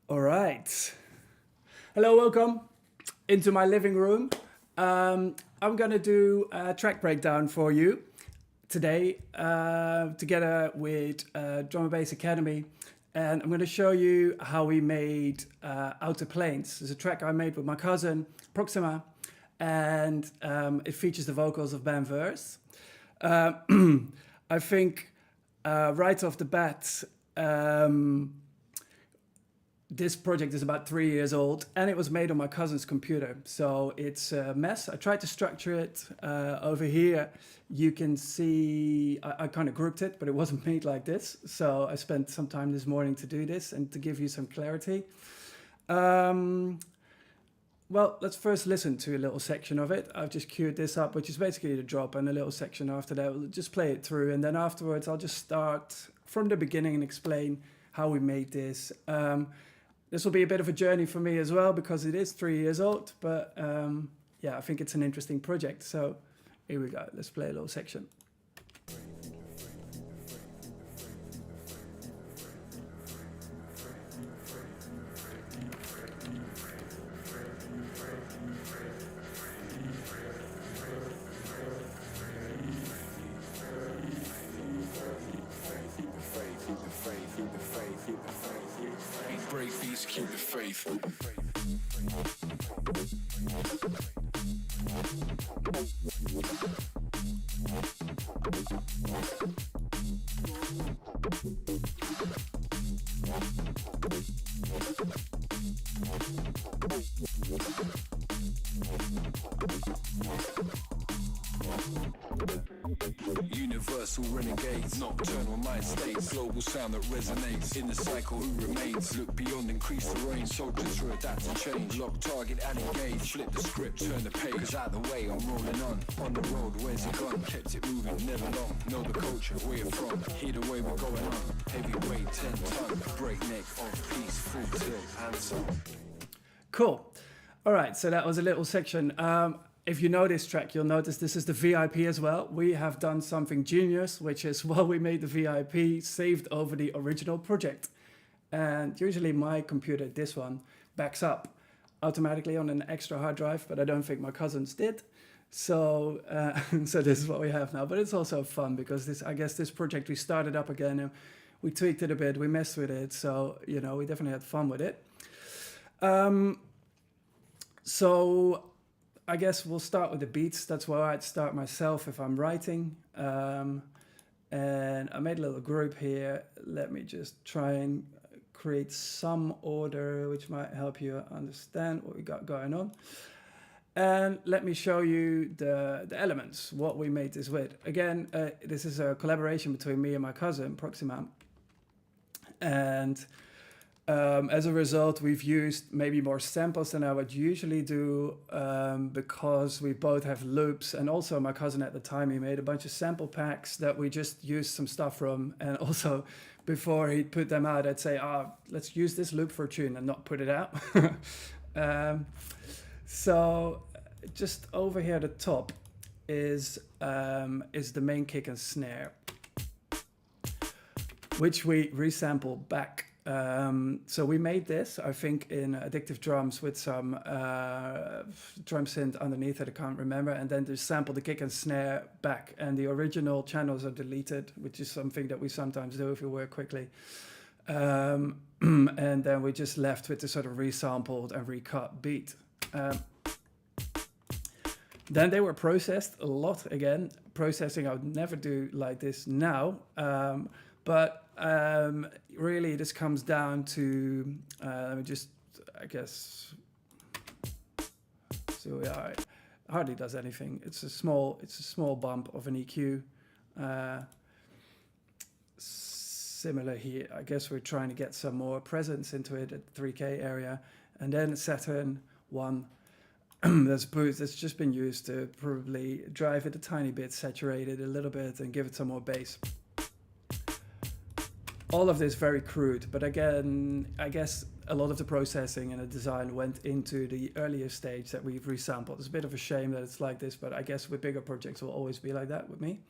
All right. Hello, welcome into my living room. I'm gonna do a track breakdown for you today, together with DNB Academy, and I'm gonna show you how we made Outer Planes. It's a track I made with my cousin Proxima, and it features the vocals of Ben Verse. I think right off the bat. This project is about 3 years old and it was made on my cousin's computer. So it's a mess. I tried to structure it. Over here, you can see, I kind of grouped it, but it wasn't made like this. So I spent some time this morning to do this and to give you some clarity. Well, let's first listen to a little section of it. I've just queued this up, which is basically the drop, and a little section after that. We'll just play it through, and then afterwards I'll just start from the beginning and explain how we made this. This will be a bit of a journey for me as well because it is 3 years old, but yeah, I think it's an interesting project. So here we go. Let's play a little section. Break these, keep the faith. Universal renegades, nocturnal mind states, global sound that resonates in the cycle. Who remains? Look beyond, increase the range. Soldiers who adapt and change. Lock target and engage. Flip the script, turn the page. 'Cause out the way, I'm rolling on the road. Where's it gone? Kept it moving, never long. Know the culture, where you're from. Hear the way we're going on. Heavyweight, 10 ton. Breakneck of peace, full tilt and so. Cool. All right, so that was a little section. If you know this track, you'll notice this is the VIP as well. We have done something genius, which is while we made the VIP, saved over the original project. And usually my computer, this one, backs up automatically on an extra hard drive, but I don't think my cousins did. So, so this is what we have now. But it's also fun because I guess this project we started up again and we tweaked it a bit, we messed with it. So, you know, we definitely had fun with it. So I guess we'll start with the beats. That's where I'd start myself if I'm writing. And I made a little group here. Let me just try and create some order, which might help you understand what we got going on. And let me show you the elements, what we made this with. Again, this is a collaboration between me and my cousin, Proxima. And as a result, we've used maybe more samples than I would usually do because we both have loops. And also my cousin at the time, he made a bunch of sample packs that we just used some stuff from. And also before he'd put them out, I'd say, let's use this loop for a tune and not put it out. So just over here at the top is the main kick and snare, which we resample back. So we made this, I think, in Addictive Drums with some drum synth underneath it, I can't remember, and then just sample the kick and snare back, and the original channels are deleted, which is something that we sometimes do if we work quickly. And then we just left with the sort of resampled and recut beat. Then they were processed a lot again. Processing I would never do like this now, but really this comes down to, let me just, I guess, so yeah, it hardly does anything. It's a small bump of an EQ. Similar here, I guess we're trying to get some more presence into it at 3K area. And then Saturn 1, that's boost that's just been used to probably drive it a tiny bit, saturate it a little bit, and give it some more bass. All of this very crude, but again, I guess a lot of the processing and the design went into the earlier stage that we've resampled. It's a bit of a shame that it's like this, but I guess with bigger projects it will always be like that with me.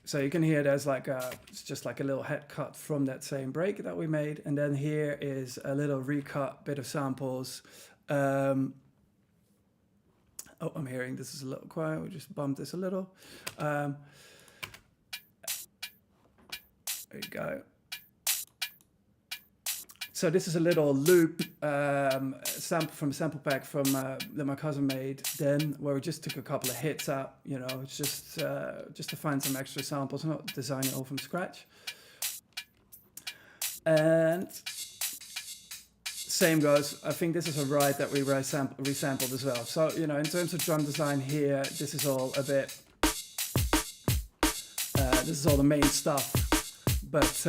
So you can hear there's like it's just like a little head cut from that same break that we made. And then here is a little recut bit of samples. Oh, I'm hearing this is a little quiet. We'll just bump this a little. There you go. So this is a little loop sample from a sample pack from that my cousin made then, where we just took a couple of hits out. You know, it's just to find some extra samples, not design it all from scratch. And same goes. I think this is a ride that we resampled as well. So you know, in terms of drum design here, this is all a bit. This is all the main stuff, but.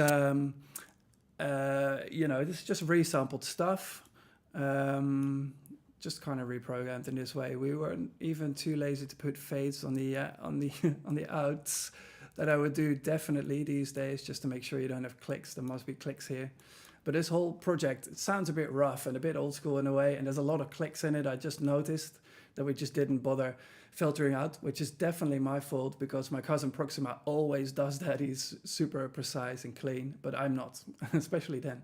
You know, this is just resampled stuff, just kind of reprogrammed in this way. We weren't even too lazy to put fades on the on the outs that I would do definitely these days, just to make sure you don't have clicks. There must be clicks here. But this whole project, it sounds a bit rough and a bit old school in a way, and there's a lot of clicks in it. I just noticed that we just didn't bother filtering out, which is definitely my fault, because my cousin Proxima always does that. He's super precise and clean, but I'm not, especially then.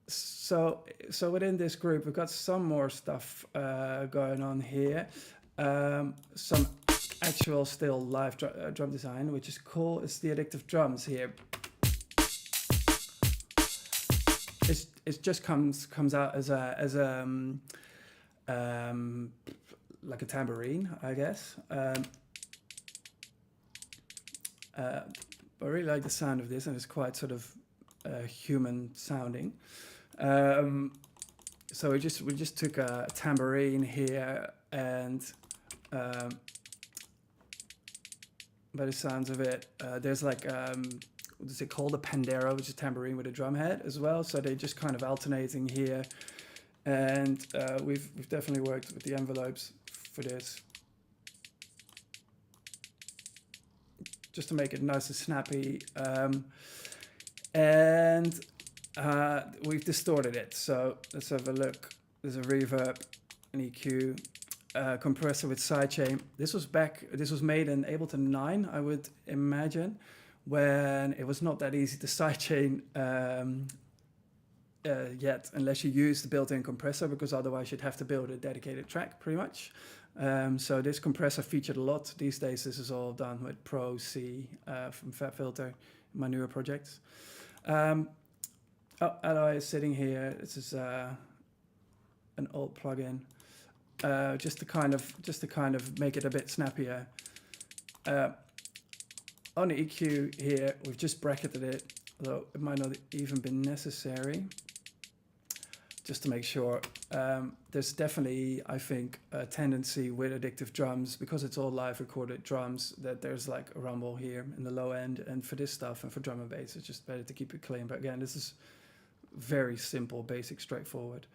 So within this group, we've got some more stuff going on here. Some actual still live drum design, which is cool. It's the addictive drums here. It just comes out as a like a tambourine, I guess. But I really like the sound of this, and it's quite sort of human sounding. So we just took a tambourine here, and by the sounds of it, there's like what is it called, a pandero, which is a tambourine with a drum head as well. So they're just kind of alternating here. And we've definitely worked with the envelopes for this, just to make it nice and snappy. And we've distorted it. So let's have a look. There's a reverb, an EQ, compressor with sidechain. This was made in Ableton 9, I would imagine, when it was not that easy to sidechain yet, unless you use the built-in compressor, because otherwise you'd have to build a dedicated track pretty much. So this compressor featured a lot. These days this is all done with Pro C from FabFilter in my newer projects. Alloy is sitting here. This is an old plugin, just to kind of make it a bit snappier. On the EQ here, we've just bracketed it, although it might not even be necessary, just to make sure. There's definitely, I think, a tendency with addictive drums, because it's all live recorded drums, that there's like a rumble here in the low end. And for this stuff and for drum and bass, it's just better to keep it clean. But again, this is very simple, basic, straightforward.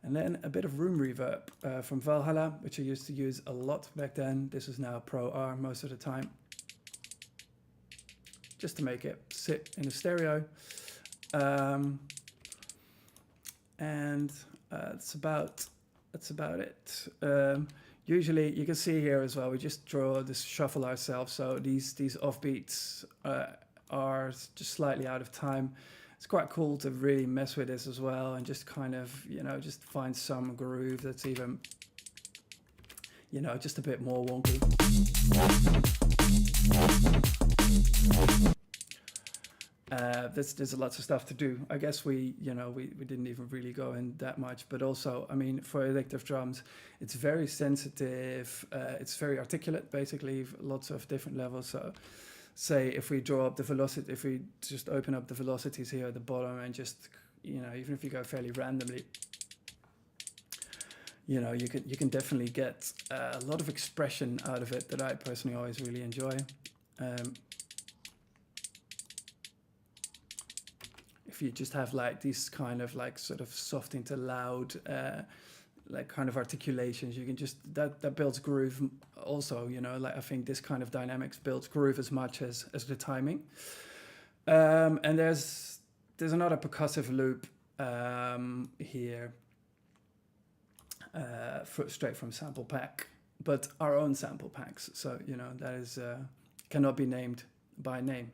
And then a bit of room reverb from Valhalla, which I used to use a lot back then. This is now Pro R most of the time, just to make it sit in a stereo. And that's about it. Usually you can see here as well, we just draw this shuffle ourselves. So these offbeats are just slightly out of time. It's quite cool to really mess with this as well, and just kind of, you know, just find some groove that's even, you know, just a bit more wonky. There's lots of stuff to do. I guess we didn't even really go in that much, but also, I mean, for addictive drums, it's very sensitive. It's very articulate, basically, lots of different levels. So say if we draw up the velocity, if we just open up the velocities here at the bottom and just, you know, even if you go fairly randomly, you know, you can definitely get a lot of expression out of it that I personally always really enjoy. If you just have like these kind of like sort of soft into loud, like kind of articulations, you can just, that builds groove also, you know, like I think this kind of dynamics builds groove as much as the timing. And there's another percussive loop here, straight from sample pack, but our own sample packs. So, you know, that is cannot be named by name.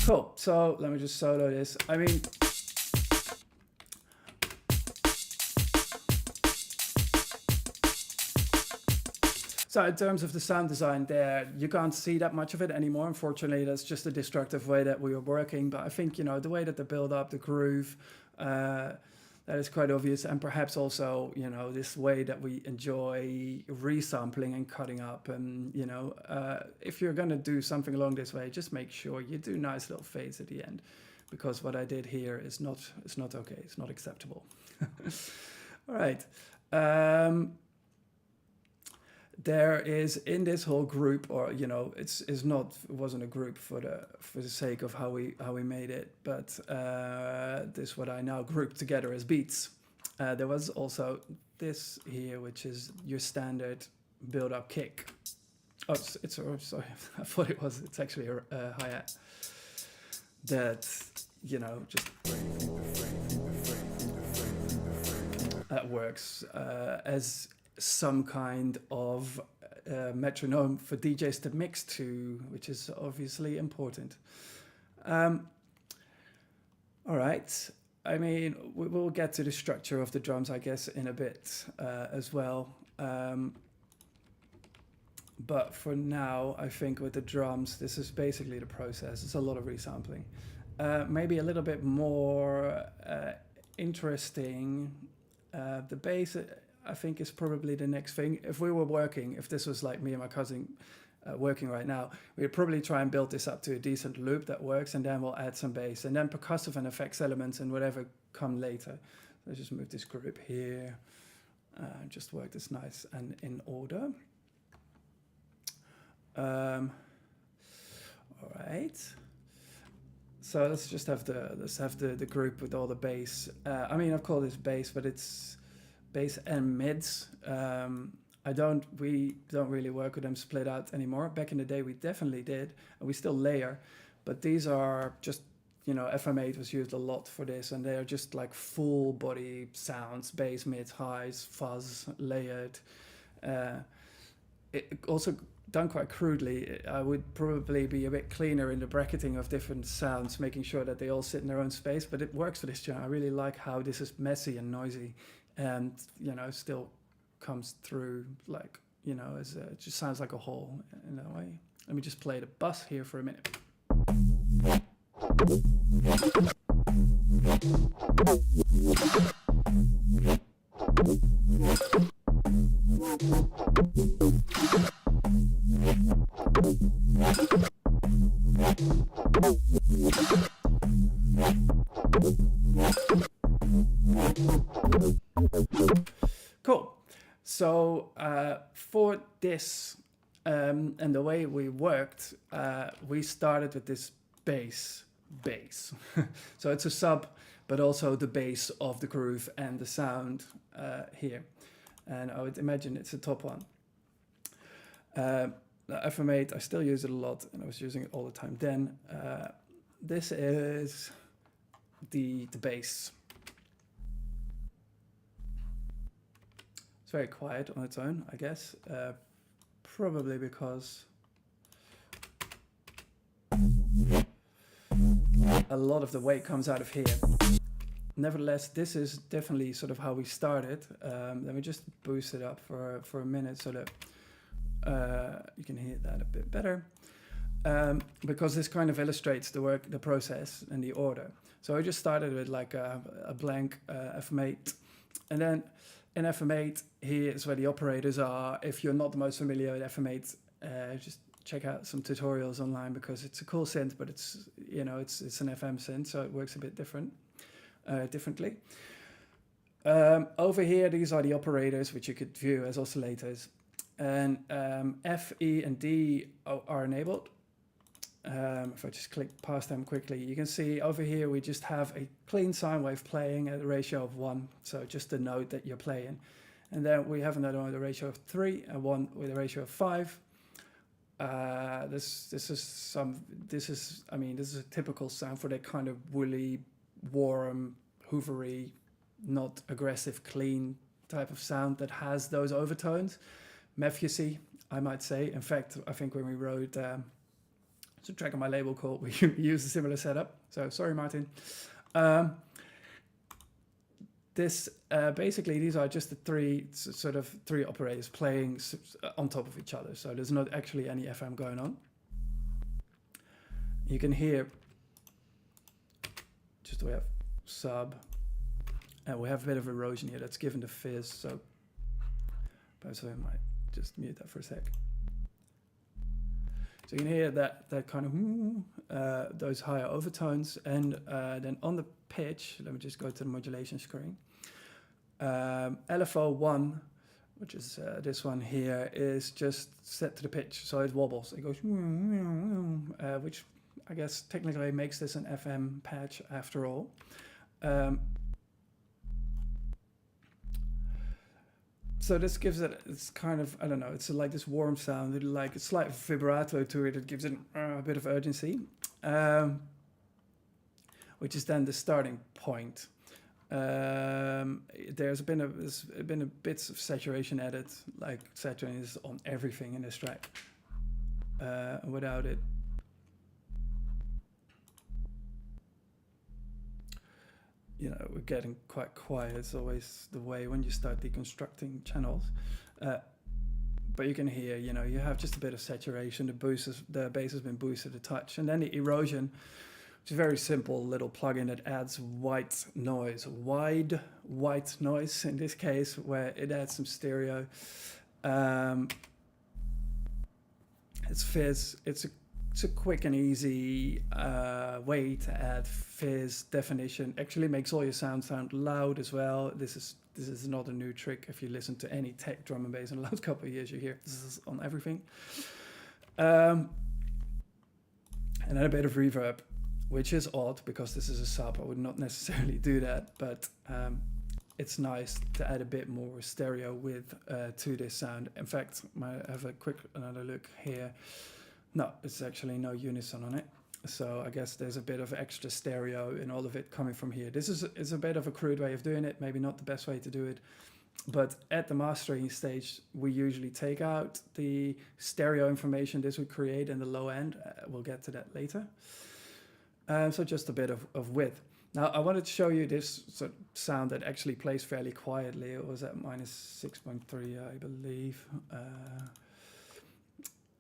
Cool, so let me just solo this. I mean, so in terms of the sound design there, you can't see that much of it anymore. Unfortunately, that's just a destructive way that we were working. But I think, you know, the way that they build up the groove, that is quite obvious. And perhaps also, you know, this way that we enjoy resampling and cutting up. And, you know, if you're going to do something along this way, just make sure you do nice little fades at the end. Because what I did here is not okay. It's not acceptable. All right. There is in this whole group, or you know, it wasn't a group for the sake of how we made it, but this what I now group together as beats. There was also this here, which is your standard build-up kick. Oh, sorry, I thought it's actually a hi-hat. That, you know, just that works as some kind of metronome for DJs to mix to, which is obviously important. All right. I mean, we will get to the structure of the drums, I guess, in a bit as well. But for now, I think with the drums, this is basically the process. It's a lot of resampling. Maybe a little bit more interesting. The bass, I think, is probably the next thing. If we were working, if this was like me and my cousin working right now, we'd probably try and build this up to a decent loop that works, and then we'll add some bass, and then percussive and effects elements and whatever come later. Let's just move this group here. Just work this nice and in order. All right. So let's just have the group with all the bass. I mean, I've called this bass, but it's bass and mids. We don't really work with them split out anymore. Back in the day, we definitely did, and we still layer. But these are just, you know, FM8 was used a lot for this, and they are just like full body sounds, bass, mids, highs, fuzz, layered. It also done quite crudely. I would probably be a bit cleaner in the bracketing of different sounds, making sure that they all sit in their own space, but it works for this genre. I really like how this is messy and noisy, and, you know, still comes through like, you know, as it just sounds like a whole in that way. Let me just play the bass here for a minute. Cool. So for this and the way we worked, we started with this bass. So it's a sub, but also the bass of the groove and the sound here. And I would imagine it's the top one. The FM8, I still use it a lot, and I was using it all the time then. This is the bass. It's very quiet on its own, I guess. Probably because a lot of the weight comes out of here. Nevertheless, this is definitely sort of how we started. Let me just boost it up for a minute so that you can hear that a bit better. Because this kind of illustrates the process and the order. So I just started with like a blank FM8, and then in FM8, here is where the operators are. If you're not the most familiar with FM8, just check out some tutorials online, because it's a cool synth, but it's, you know, it's an FM synth, so it works a bit differently. Over here, these are the operators, which you could view as oscillators, and F, E, and D are enabled. If I just click past them quickly, you can see over here we just have a clean sine wave playing at a ratio of 1, so just the note that you're playing. And then we have another one with a ratio of 3 and one with a ratio of 5. This is a typical sound for that kind of woolly, warm, hoovery, not aggressive, clean type of sound that has those overtones. Mephiacy, I might say. In fact, I think when we wrote it's a track on my label called, we used a similar setup. So sorry, Martin. Basically, these are just the three operators playing on top of each other. So there's not actually any FM going on. You can hear, just we have sub, and we have a bit of erosion here that's given the fizz. So perhaps I might just mute that for a sec. So you can hear that kind of those higher overtones, and then on the pitch, let me just go to the modulation screen. LFO 1, which is this one here, is just set to the pitch, so it wobbles. It goes, which I guess technically makes this an FM patch after all. So this gives it's kind of, I don't know, it's like this warm sound, like a slight vibrato to it. It gives it a bit of urgency, which is then the starting point. There's been a bit of saturation added, like saturation is on everything in this track. Without it, you know, we're getting quite quiet. It's always the way when you start deconstructing channels. But you can hear, you know, you have just a bit of saturation. The bass has been boosted a touch, and then the erosion, which is a very simple little plugin that adds wide white noise in this case, where it adds some stereo. It's fizz. It's a quick and easy way to add fizz definition. Actually makes all your sound loud as well. This is not a new trick. If you listen to any tech drum and bass in the last couple of years, you hear this is on everything. And then a bit of reverb, which is odd because this is a sub. I would not necessarily do that, but it's nice to add a bit more stereo width to this sound. In fact, I have another look here. No, it's actually no unison on it. So I guess there's a bit of extra stereo in all of it coming from here. This is a bit of a crude way of doing it, maybe not the best way to do it. But at the mastering stage, we usually take out the stereo information this would create in the low end. We'll get to that later. So just a bit of width. Now I wanted to show you this sort of sound that actually plays fairly quietly. It was at -6.3, I believe.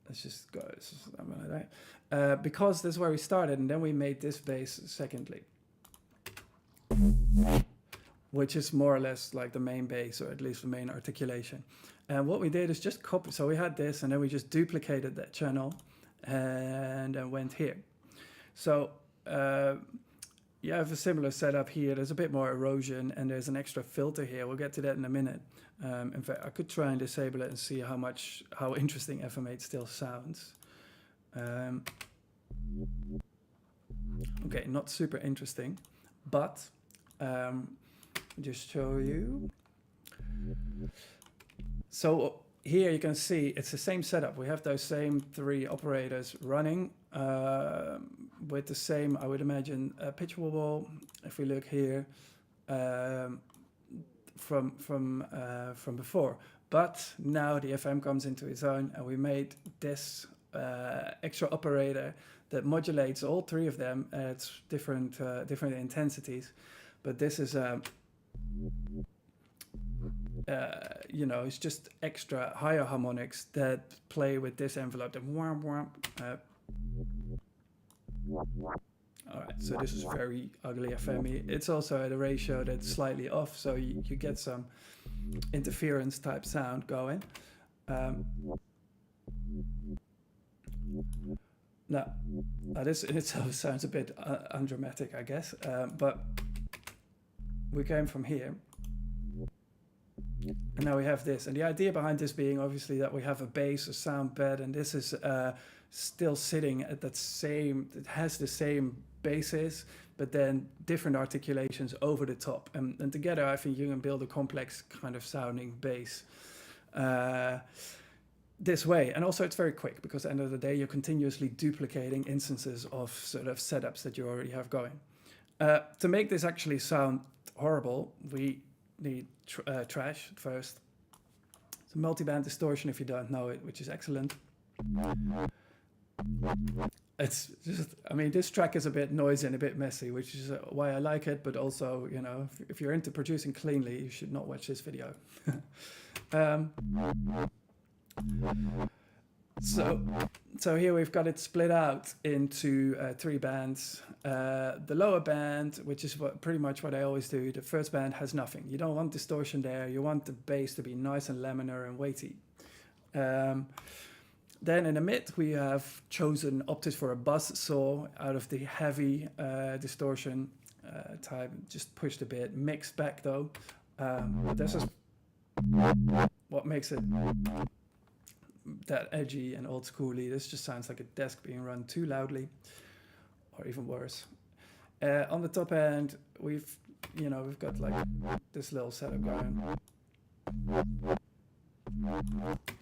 Let's just go something like that. Because this is where we started, and then we made this bass secondly, which is more or less like the main bass, or at least the main articulation. And what we did is just copy. So we had this, and then we just duplicated that channel, and then went here. So you have a similar setup here. There's a bit more erosion, and there's an extra filter here. We'll get to that in a minute. In fact, I could try and disable it and see how interesting FM8 still sounds. Okay, not super interesting, but just show you. So here you can see it's the same setup. We have those same three operators running with the same, I would imagine, pitch wobble. If we look here, from before, but now the FM comes into its own, and we made this extra operator that modulates all three of them at different intensities. But this is you know, it's just extra higher harmonics that play with this envelope. All right, so this is very ugly FM-y. It's also at a ratio that's slightly off, so you get some interference type sound going. Now, this in itself sounds a bit undramatic, I guess, but we came from here, and now we have this. And the idea behind this being obviously that we have a bass, a sound bed, and this is still sitting at that same, it has the same bases, but then different articulations over the top. And together, I think you can build a complex kind of sounding bass this way. And also it's very quick, because at the end of the day, you're continuously duplicating instances of sort of setups that you already have going. To make this actually sound horrible, we need trash first. It's a multi-band distortion if you don't know it, which is excellent. It's just, I mean, this track is a bit noisy and a bit messy, which is why I like it, but also, you know, if you're into producing cleanly, you should not watch this video. So here we've got it split out into 3 bands. The lower band, which is pretty much what I always do, the first band has nothing. You don't want distortion there. You want the bass to be nice and laminar and weighty. Then in the mid, we have opted for a buzz saw out of the heavy distortion type, just pushed a bit, mixed back though. But this is what makes it that edgy and old schooly. This just sounds like a desk being run too loudly, or even worse. On the top end, we've got like this little setup going,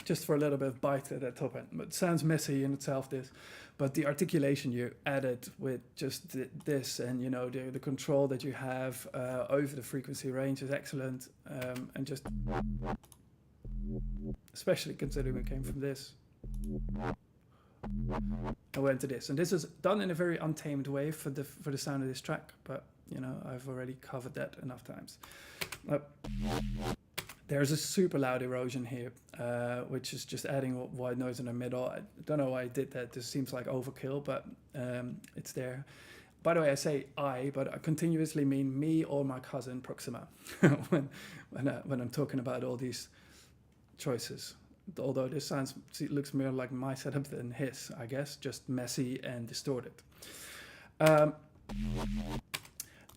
just for a little bit of bite at that top end. But it sounds messy in itself, this, but the articulation you added with just this, and you know, the control that you have over the frequency range is excellent, and just especially considering we came from this, I went to this, and this is done in a very untamed way for the sound of this track, but you know, I've already covered that enough times. There's a super loud erosion here, which is just adding white noise in the middle. I don't know why I did that. This seems like overkill, but it's there. By the way, I say I, but I continuously mean me or my cousin Proxima when I'm talking about all these choices. Although this looks more like my setup than his, I guess, just messy and distorted.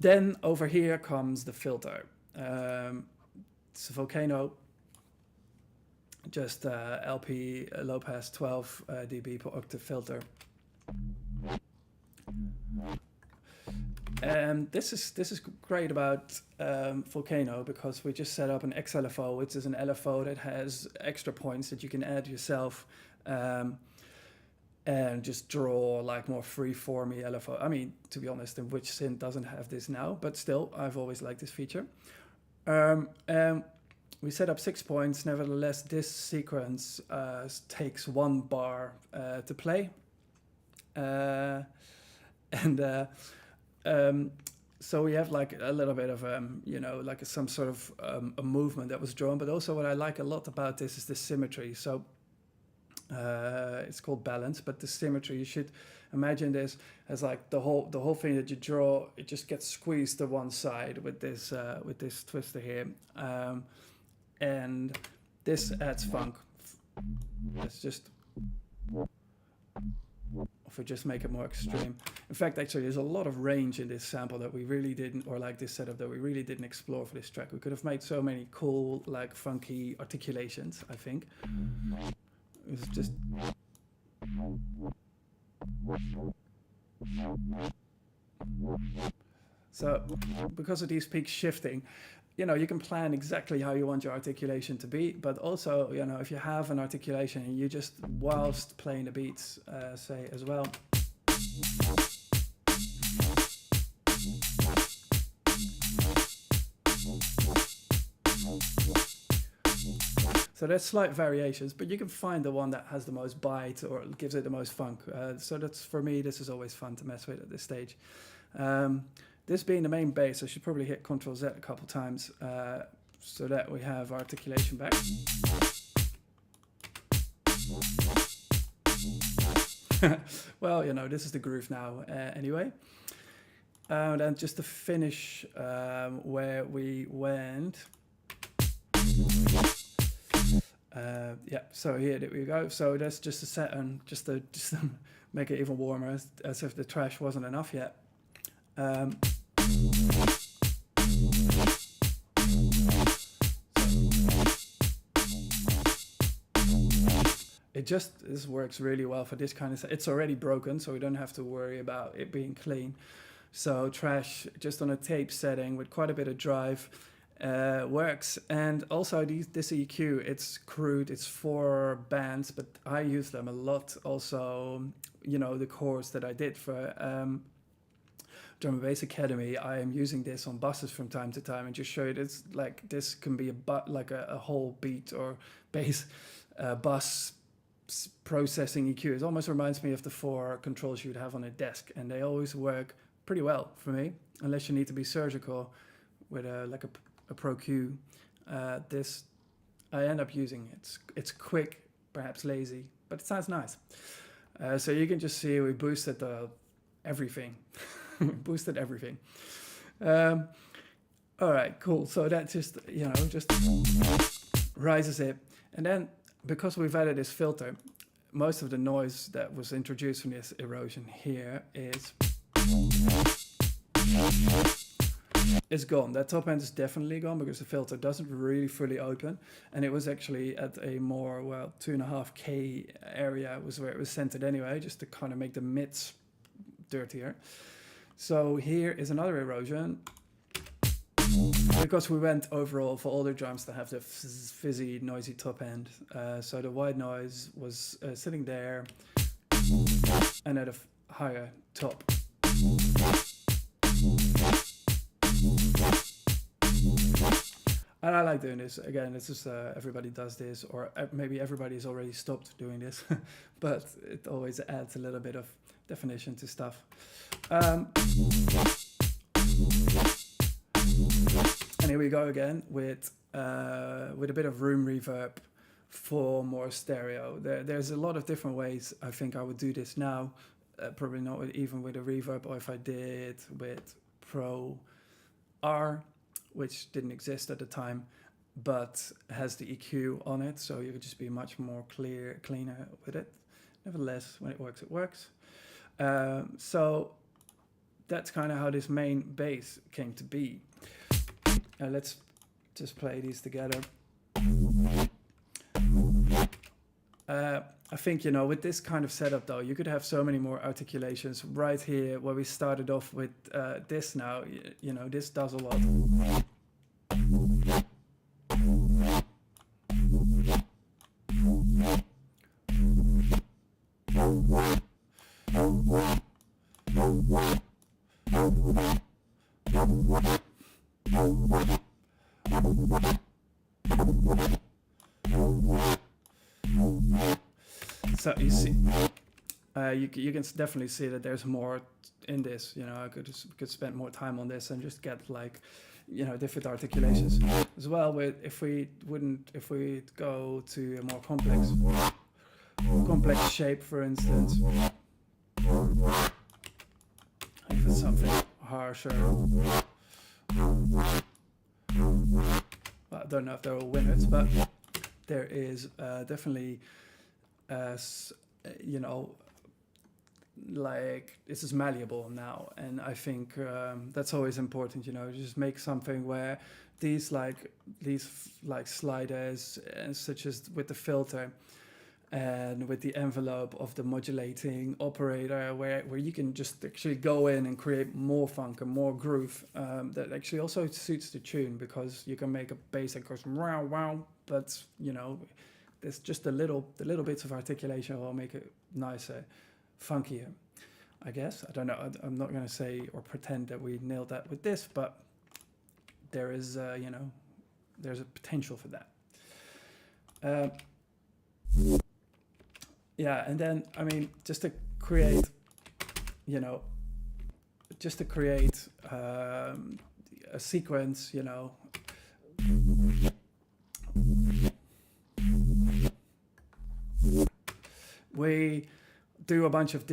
Then over here comes the filter. It's a Volcano, just LP low pass 12 dB per octave filter. And this is great about Volcano, because we just set up an XLFO, which is an LFO that has extra points that you can add yourself, and just draw like more free-formy LFO. I mean, to be honest, in which synth doesn't have this now, but still, I've always liked this feature. We set up 6 points. Nevertheless, this sequence takes 1 bar to play, so we have like a little bit of like some sort of a movement that was drawn. But also, what I like a lot about this is the symmetry. So it's called balance, but the symmetry, you should imagine this as like the whole thing that you draw, it just gets squeezed to one side with this twister here, and this adds funk. It's just, if we just make it more extreme. In fact, actually, there's a lot of range in this sample that we really didn't, or like this setup that we really didn't explore for this track. We could have made so many cool, like funky articulations, I think. It's just, so because of these peaks shifting, you know, you can plan exactly how you want your articulation to be, but also, you know, if you have an articulation and you just, whilst playing the beats, say as well. So there's slight variations, but you can find the one that has the most bite or gives it the most funk. So that's, for me, this is always fun to mess with at this stage. This being the main bass, I should probably hit Ctrl Z a couple times so that we have articulation back. Well, you know, this is the groove now anyway. Then just to finish where we went. Yeah, so here we go. So that's just a set, and just to make it even warmer, as if the trash wasn't enough yet. This works really well for this kind of set. It's already broken, so we don't have to worry about it being clean. So trash, just on a tape setting with quite a bit of drive, works. And also this EQ, it's crude, it's 4 bands, but I use them a lot. Also, you know, the chords that I did for Drum and Bass Academy, I am using this on buses from time to time and just show you this, like this can be a whole beat or bass bus processing EQ. It almost reminds me of the 4 controls you'd have on a desk, and they always work pretty well for me, unless you need to be surgical with a Pro Q. This I end up using. It's quick, perhaps lazy, but it sounds nice. So you can just see we boosted everything. Boosted everything. All right, cool. So that just, just rises it. And then because we've added this filter, most of the noise that was introduced from this erosion here is gone. That top end is definitely gone because the filter doesn't really fully open, and it was actually at a more 2.5K area was where it was centered anyway, just to kind of make the mids dirtier. So here is another erosion, because we went overall for all the drums to have the fizzy, noisy top end. So the white noise was sitting there and at a higher top. And I like doing this. Again, this is everybody does this, or maybe everybody's already stopped doing this, but it always adds a little bit of definition to stuff. And here we go again with a bit of room reverb for more stereo. There's a lot of different ways I think I would do this now. Probably not even with a reverb, or if I did with Pro R, which didn't exist at the time, but has the EQ on it, so you could just be much more cleaner with it. Nevertheless, when it works, it works. So that's kind of how this main bass came to be. Now let's just play these together. I think, with this kind of setup though, you could have so many more articulations. Right here, where we started off with this now, this does a lot. So you see, you can definitely see that there's more in this. I could spend more time on this and just get different articulations as well. With if we go to a more complex shape, for instance, even something harsher. Well, I don't know if they're all winners, but there is definitely, this is malleable now, and I think that's always important. Just make something where these sliders, such as with the filter and with the envelope of the modulating operator, where you can just actually go in and create more funk and more groove, that actually also suits the tune, because you can make a bass that goes wow wow, but there's just the little bits of articulation will make it nicer, funkier, I guess. I don't know. I'm not going to say or pretend that we nailed that with this, but there is, there's a potential for that. Yeah, and then, just to create a sequence, we do a bunch of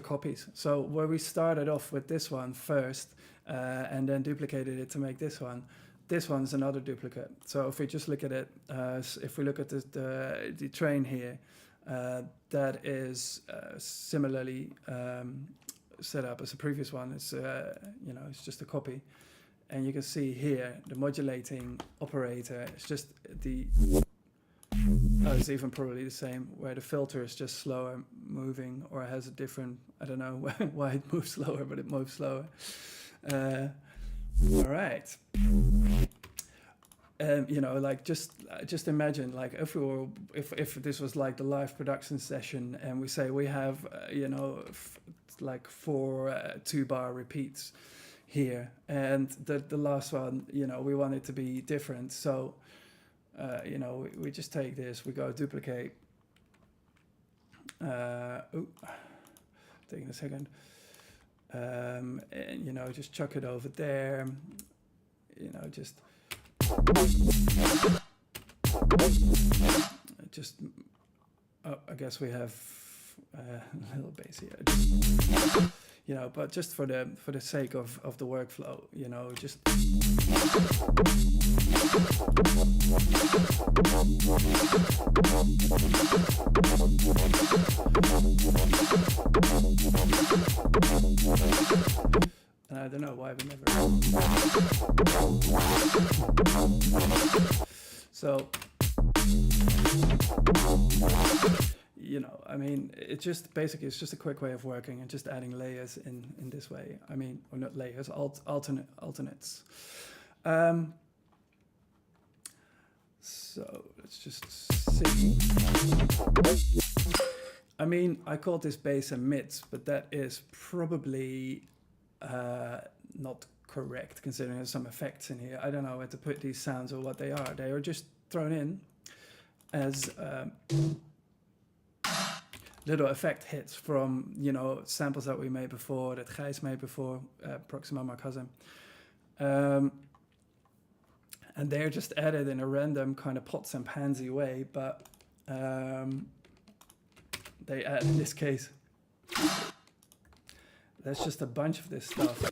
copies. So where we started off with this one first, and then duplicated it to make this one's another duplicate. So if we just look at it, if we look at the train here, that is similarly set up as the previous one. It's it's just a copy, and you can see here the modulating operator. It's just it's even probably the same, where the filter is just slower moving, or it has a different, I don't know why it moves slower, but it moves slower. All right. Just imagine, if this was like the live production session, and we say we have like 4 2-bar repeats here, and the last one, you know, we want it to be different. So you know, we just take this, we go duplicate. Taking a second. And you know, just chuck it over there. You know, just I guess we have a little bass here. You know, but just for the sake of the workflow, you know, just and I don't know why we never. So, you know, I mean, it's just basically, it's just a quick way of working and just adding layers in this way. I mean, or not layers, alternates. So let's just see. I mean, I called this bass and mids, but that is probably not correct, considering there's some effects in here. I don't know where to put these sounds or what they are. They are just thrown in as little effect hits from, you know, samples that we made before, that Gijs made before, Proxima, my cousin. And they're just added in a random kind of pots and pansy way, but they add, in this case, there's just a bunch of this stuff.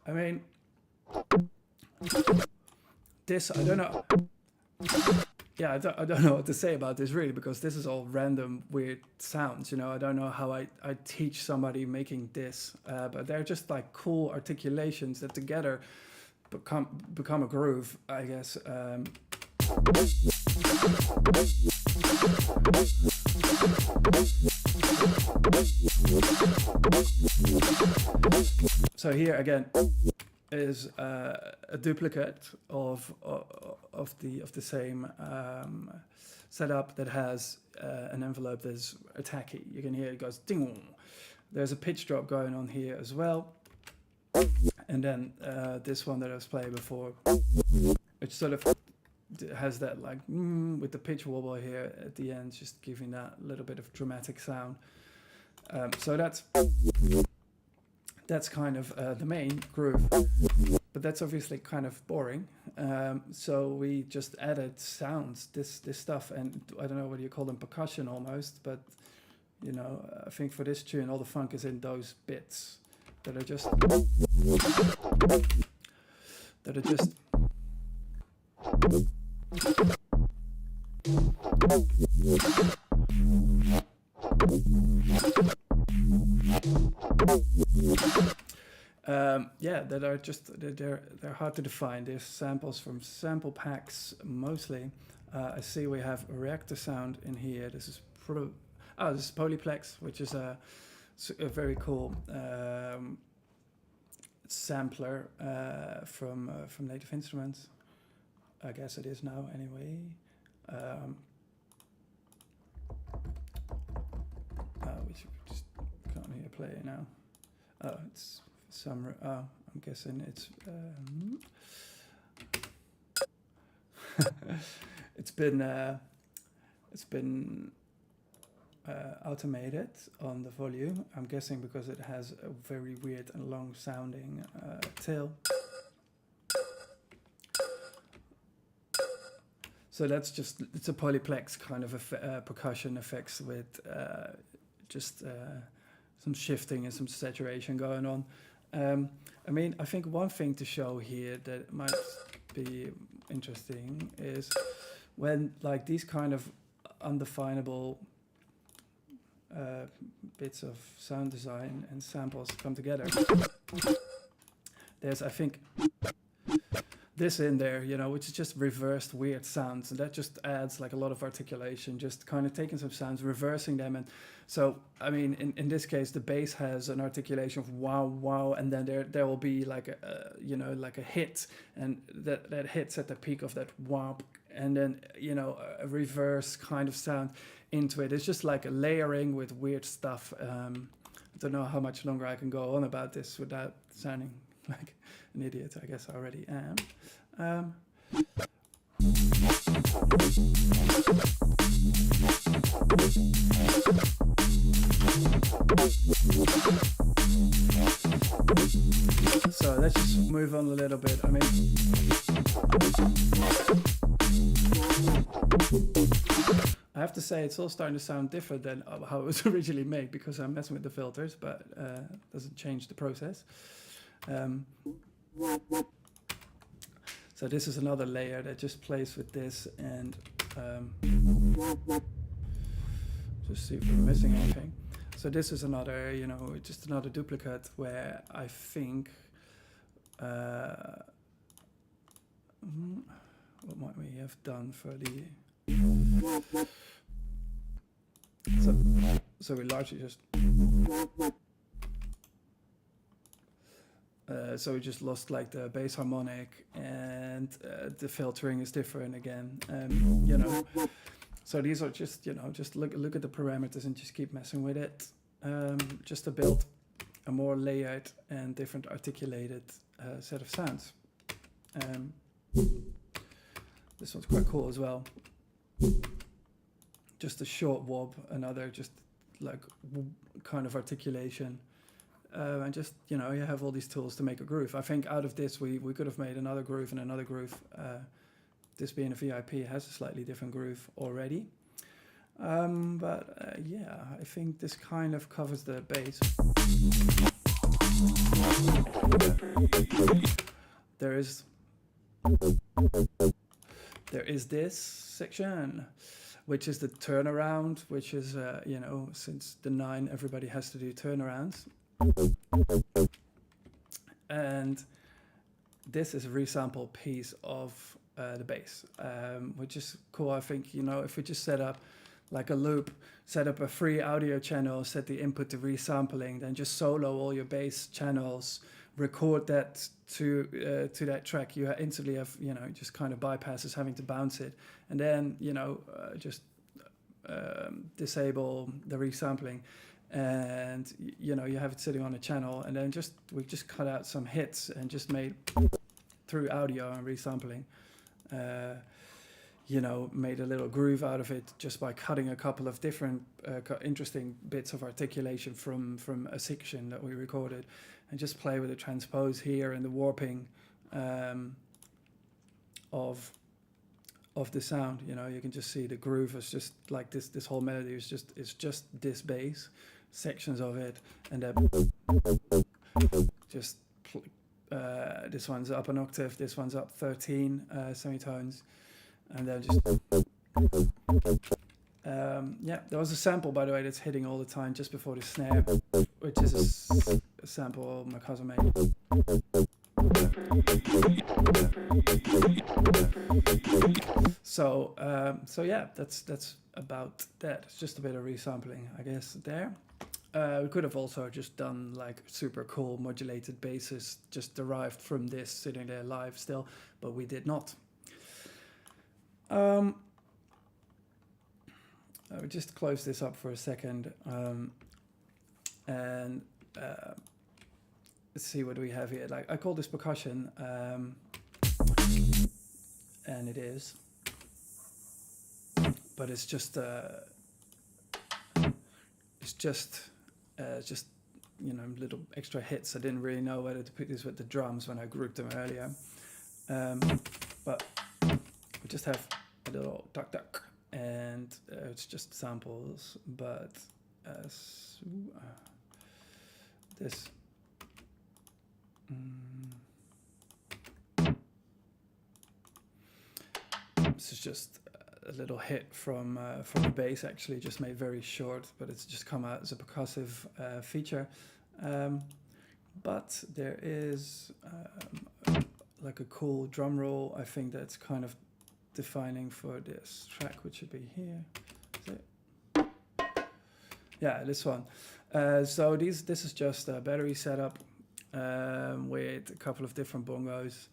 I mean, this, I don't know. Yeah, I don't know what to say about this really, because this is all random weird sounds, you know. I don't know how I teach somebody making this, but they're just like cool articulations that together become a groove, I guess. So here again is a duplicate of the same setup that has an envelope that's attacky. You can hear it goes ding. There's a pitch drop going on here as well, and then this one that I was playing before, which sort of has that like with the pitch wobble here at the end, just giving that little bit of dramatic sound. So that's kind of the main groove, but that's obviously kind of boring. So we just added sounds, this stuff, and I don't know what you call them, percussion almost, but you know, I think for this tune all the funk is in those bits that are just yeah, that are just they're hard to define. There's samples from sample packs mostly. I see we have a reactor sound in here. This is this is Polyplex, which is a very cool sampler from Native Instruments. I guess it is now anyway. We should just can't hear play it now. Oh, it's some. I'm guessing it's. It's been automated on the volume. I'm guessing because it has a very weird and long sounding tail. So that's just, it's a Polyplex kind of percussion effects with just some shifting and some saturation going on. I mean, I think one thing to show here that might be interesting is when like these kind of undefinable bits of sound design and samples come together. There's, I think, this in there, you know, which is just reversed weird sounds, and that just adds like a lot of articulation, just kind of taking some sounds, reversing them. And so, I mean, in this case, the bass has an articulation of wow, wow, and then there will be like a you know, like a hit, and that hits at the peak of that wow, and then, you know, a reverse kind of sound into it. It's just like a layering with weird stuff. I don't know how much longer I can go on about this without sounding like an idiot. I guess I already am. So let's just move on a little bit. I mean, I have to say it's all starting to sound different than how it was originally made, because I'm messing with the filters, but doesn't change the process. So this is another layer that just plays with this, and just see if we're missing anything. So this is another, you know, just another duplicate where I think, what might we have done for the, so we largely just, so we just lost like the bass harmonic, and the filtering is different again, you know. So these are just, you know, just look at the parameters and just keep messing with it, just to build a more layered and different articulated set of sounds. This one's quite cool as well. Just a short wob, another just like kind of articulation. And just, you know, you have all these tools to make a groove. I think out of this we could have made another groove and another groove. This being a VIP has a slightly different groove already. But yeah, I think this kind of covers the bass. There is this section, which is the turnaround, which is, you know, since the 9 everybody has to do turnarounds. And this is a resample piece of the bass, which is cool. I think, you know, if we just set up like a loop, set up a free audio channel, set the input to resampling, then just solo all your bass channels, record that to that track, you instantly have, you know, just kind of bypasses having to bounce it, and then, you know, just disable the resampling, and, you know, you have it sitting on a channel, and then we just cut out some hits and just made through audio and resampling, you know, made a little groove out of it just by cutting a couple of different interesting bits of articulation from a section that we recorded, and just play with the transpose here and the warping of the sound. You know, you can just see the groove is just like this whole melody is just this bass, sections of it, and then just this one's up an octave, this one's up 13 semitones, and then just yeah, there was a sample, by the way, that's hitting all the time just before the snare, which is a sample my cousin made. So yeah, that's about that. It's just a bit of resampling, I guess, there. We could have also just done like super cool modulated basses just derived from this sitting there live still, but we did not. I would just close this up for a second, and let's see what we have here. Like, I call this percussion, and it is, but it's just you know, little extra hits. I didn't really know whether to put this with the drums when I grouped them earlier, but we just have a little duck duck, and it's just samples, but this this is just a little hit from the bass, actually, just made very short, but it's just come out as a percussive feature. But there is like a cool drum roll. I think that's kind of defining for this track, which should be here. Is it? Yeah, this one. So this is just a battery setup with a couple of different bongos.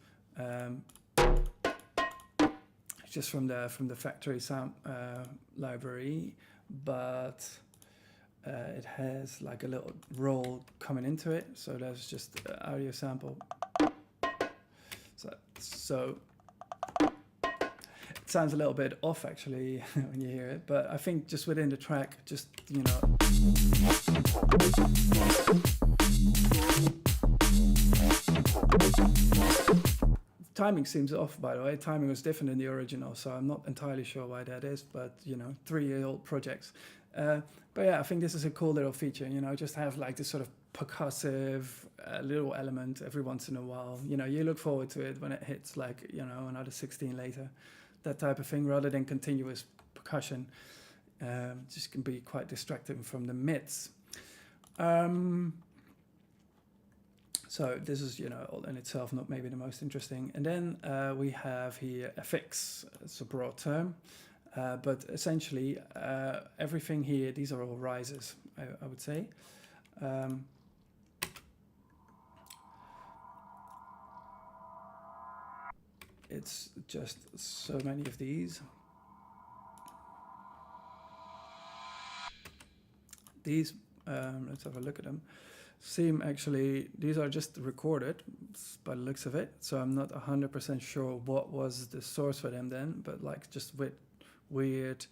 Just from the factory sound library, but it has like a little roll coming into it, so that's just audio sample. So it sounds a little bit off actually when you hear it, but I think just within the track, just, you know. Timing seems off, by the way. Timing was different in the original, so I'm not entirely sure why that is, but, you know, 3-year-old projects. But yeah, I think this is a cool little feature, you know, just have like this sort of percussive little element every once in a while. You know, you look forward to it when it hits like, you know, another 16 later, that type of thing, rather than continuous percussion. Just can be quite distracting from the mids. So this is, you know, all in itself not maybe the most interesting. And then we have here a fix. It's a broad term, but essentially everything here, these are all rises, I would say. It's just so many of these. These, let's have a look at them. Seem actually, these are just recorded by the looks of it, so I'm not 100% sure what was the source for them then, but like just with weird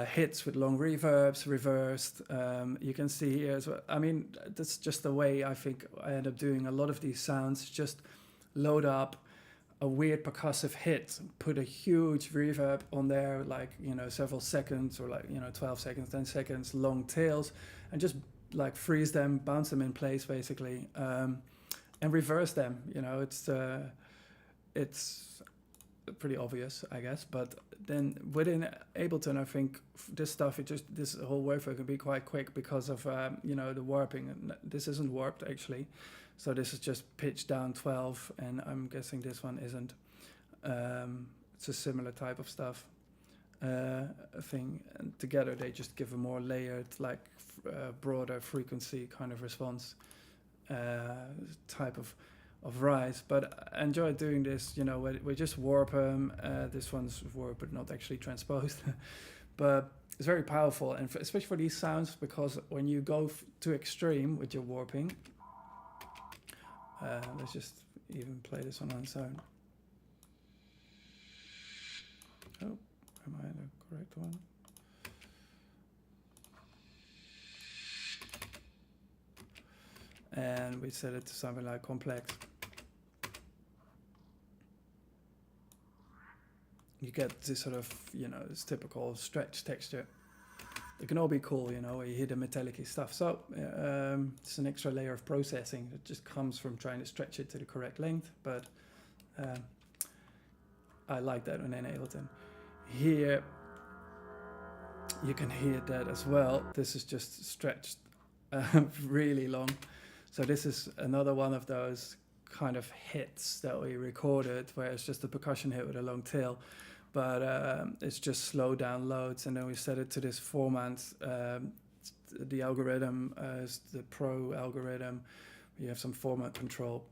hits with long reverbs, reversed. You can see here as well. I mean, that's just the way I think I end up doing a lot of these sounds. Just load up a weird percussive hit, put a huge reverb on there, like, you know, several seconds or like, you know, 12 seconds, 10 seconds, long tails, and just like freeze them, bounce them in place basically, and reverse them. You know, it's pretty obvious, I guess, but then within Ableton, I think this stuff, this whole workflow can be quite quick because of you know, the warping. This isn't warped actually, so this is just pitched down 12, and I'm guessing this one isn't. It's a similar type of stuff thing, and together they just give a more layered, like broader frequency kind of response type of rise. But I enjoy doing this, you know, we just warp them. This one's warped but not actually transposed. But it's very powerful, and especially for these sounds, because when you go to extreme with your warping, let's just even play this one on its own. Oh, am I the correct one? And we set it to something like complex. You get this sort of, you know, this typical stretch texture. It can all be cool, you know, where you hear the metallic-y stuff. So it's an extra layer of processing that just comes from trying to stretch it to the correct length. But I like that on Ableton. Here, you can hear that as well. This is just stretched really long. So this is another one of those kind of hits that we recorded where it's just a percussion hit with a long tail, but it's just slow down loads, and then we set it to this format. The algorithm is the Pro algorithm. You have some format control.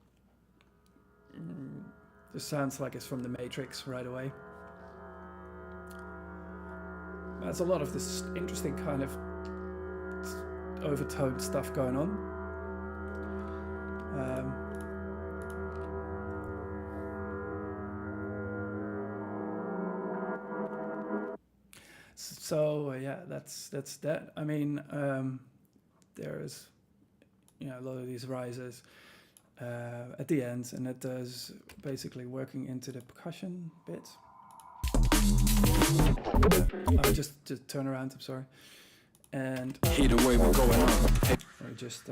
This sounds like it's from the Matrix right away. There's a lot of this interesting kind of overtoned stuff going on. So yeah, that's that. I mean, there's, you know, a lot of these rises at the end, and it does basically working into the percussion bits. I'll just turn around. I'm sorry. And Either way, we're going on. or just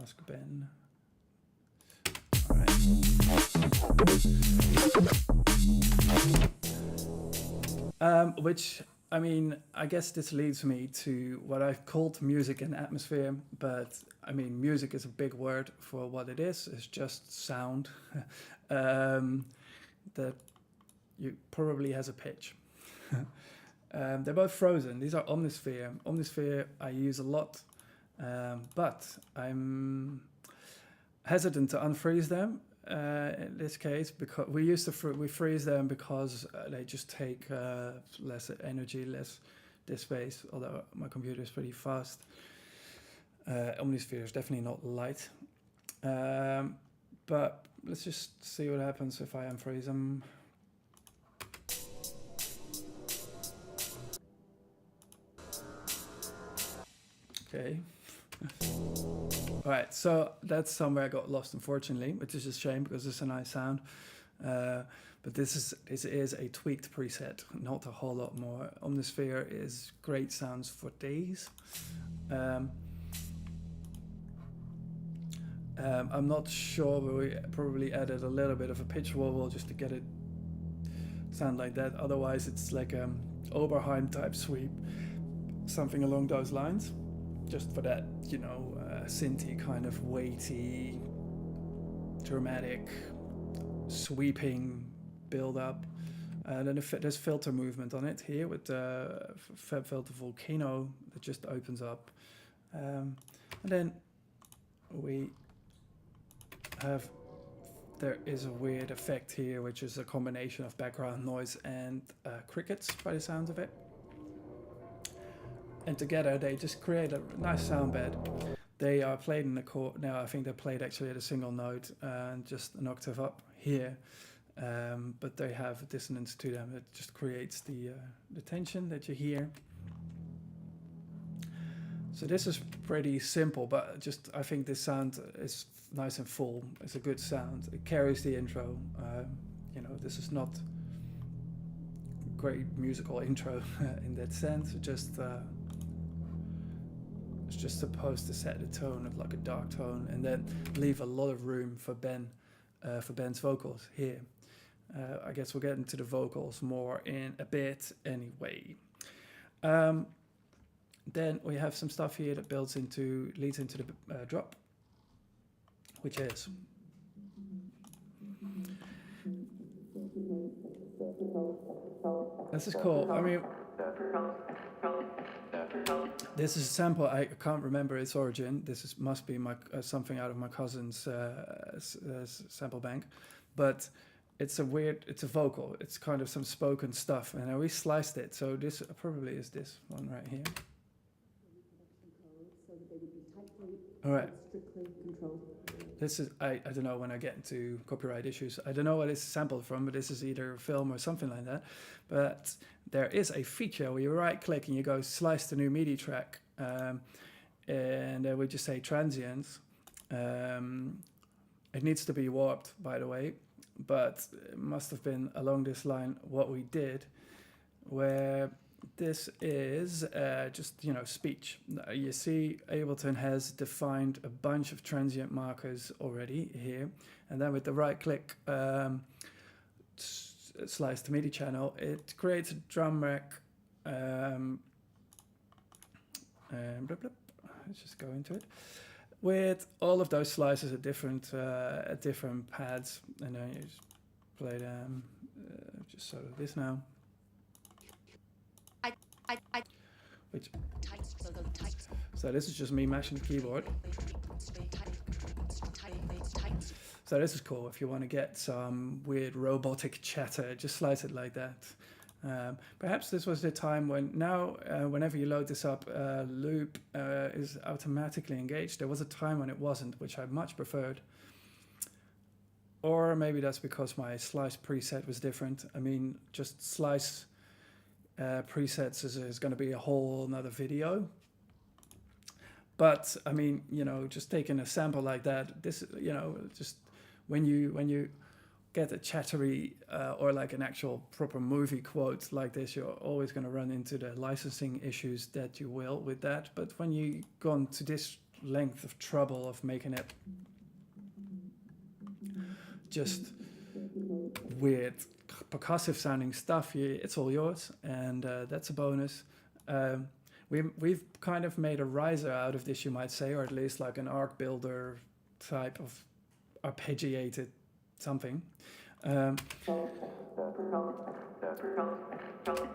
ask Ben. All right. Which I mean, I guess this leads me to what I've called music and atmosphere, but I mean, music is a big word for what it is. It's just sound that you probably has a pitch. They're both frozen. These are Omnisphere. Omnisphere I use a lot, but I'm hesitant to unfreeze them in this case, because we used to we freeze them because they just take less energy, less disk space, although my computer is pretty fast. Omnisphere is definitely not light, but let's just see what happens if I unfreeze them. Okay. Alright, so that's somewhere I got lost, unfortunately, which is a shame because it's a nice sound. But this is a tweaked preset, not a whole lot more. Omnisphere is great sounds for days. I'm not sure, but we probably added a little bit of a pitch wobble just to get it sound like that. Otherwise, it's like Oberheim type sweep, something along those lines. Just for that, you know, synthy kind of weighty, dramatic, sweeping build up. And then there's filter movement on it here with the Fab Filter Volcano that just opens up. And then there is a weird effect here, which is a combination of background noise and crickets by the sounds of it. And together they just create a nice sound bed. They are played in the chord. Now I think they're played actually at a single note and just an octave up here. But they have a dissonance to them that just creates the tension that you hear. So this is pretty simple, but just I think this sound is nice and full. It's a good sound. It carries the intro. You know, this is not great musical intro in that sense. It's just supposed to set the tone of like a dark tone and then leave a lot of room for Ben's vocals here. I guess we'll get into the vocals more in a bit anyway. Then we have some stuff here that leads into the drop, which is this is cool. I mean, this is a sample. I can't remember its origin. This must be something out of my cousin's sample bank, but it's a vocal. It's kind of some spoken stuff, and we sliced it. So this probably is this one right here. All right. This is I don't know when I get into copyright issues. I don't know what it's sampled from, but this is either a film or something like that. But there is a feature where you right click and you go slice the new MIDI track, and we just say transients. It needs to be warped, by the way, but it must have been along this line what we did, where this is just, you know, speech. You see Ableton has defined a bunch of transient markers already here, and then with the right click slice to MIDI channel, it creates a drum rack. And blah, blah. Let's just go into it with all of those slices at different pads, and then you just play them. Just sort of this now. So this is just me mashing the keyboard. So this is cool if you want to get some weird robotic chatter, just slice it like that. Perhaps this was the time when whenever you load this up, loop is automatically engaged. There was a time when it wasn't, which I much preferred. Or maybe that's because my slice preset was different. I mean, just slice presets is going to be a whole another video. But I mean, you know, just taking a sample like that, this, you know, just when you get a chattery or like an actual proper movie quote like this, you're always going to run into the licensing issues that you will with that. But when you gone to this length of trouble of making it just weird percussive sounding stuff, it's all yours, and that's a bonus. We've kind of made a riser out of this, you might say, or at least like an arc builder type of arpeggiated something.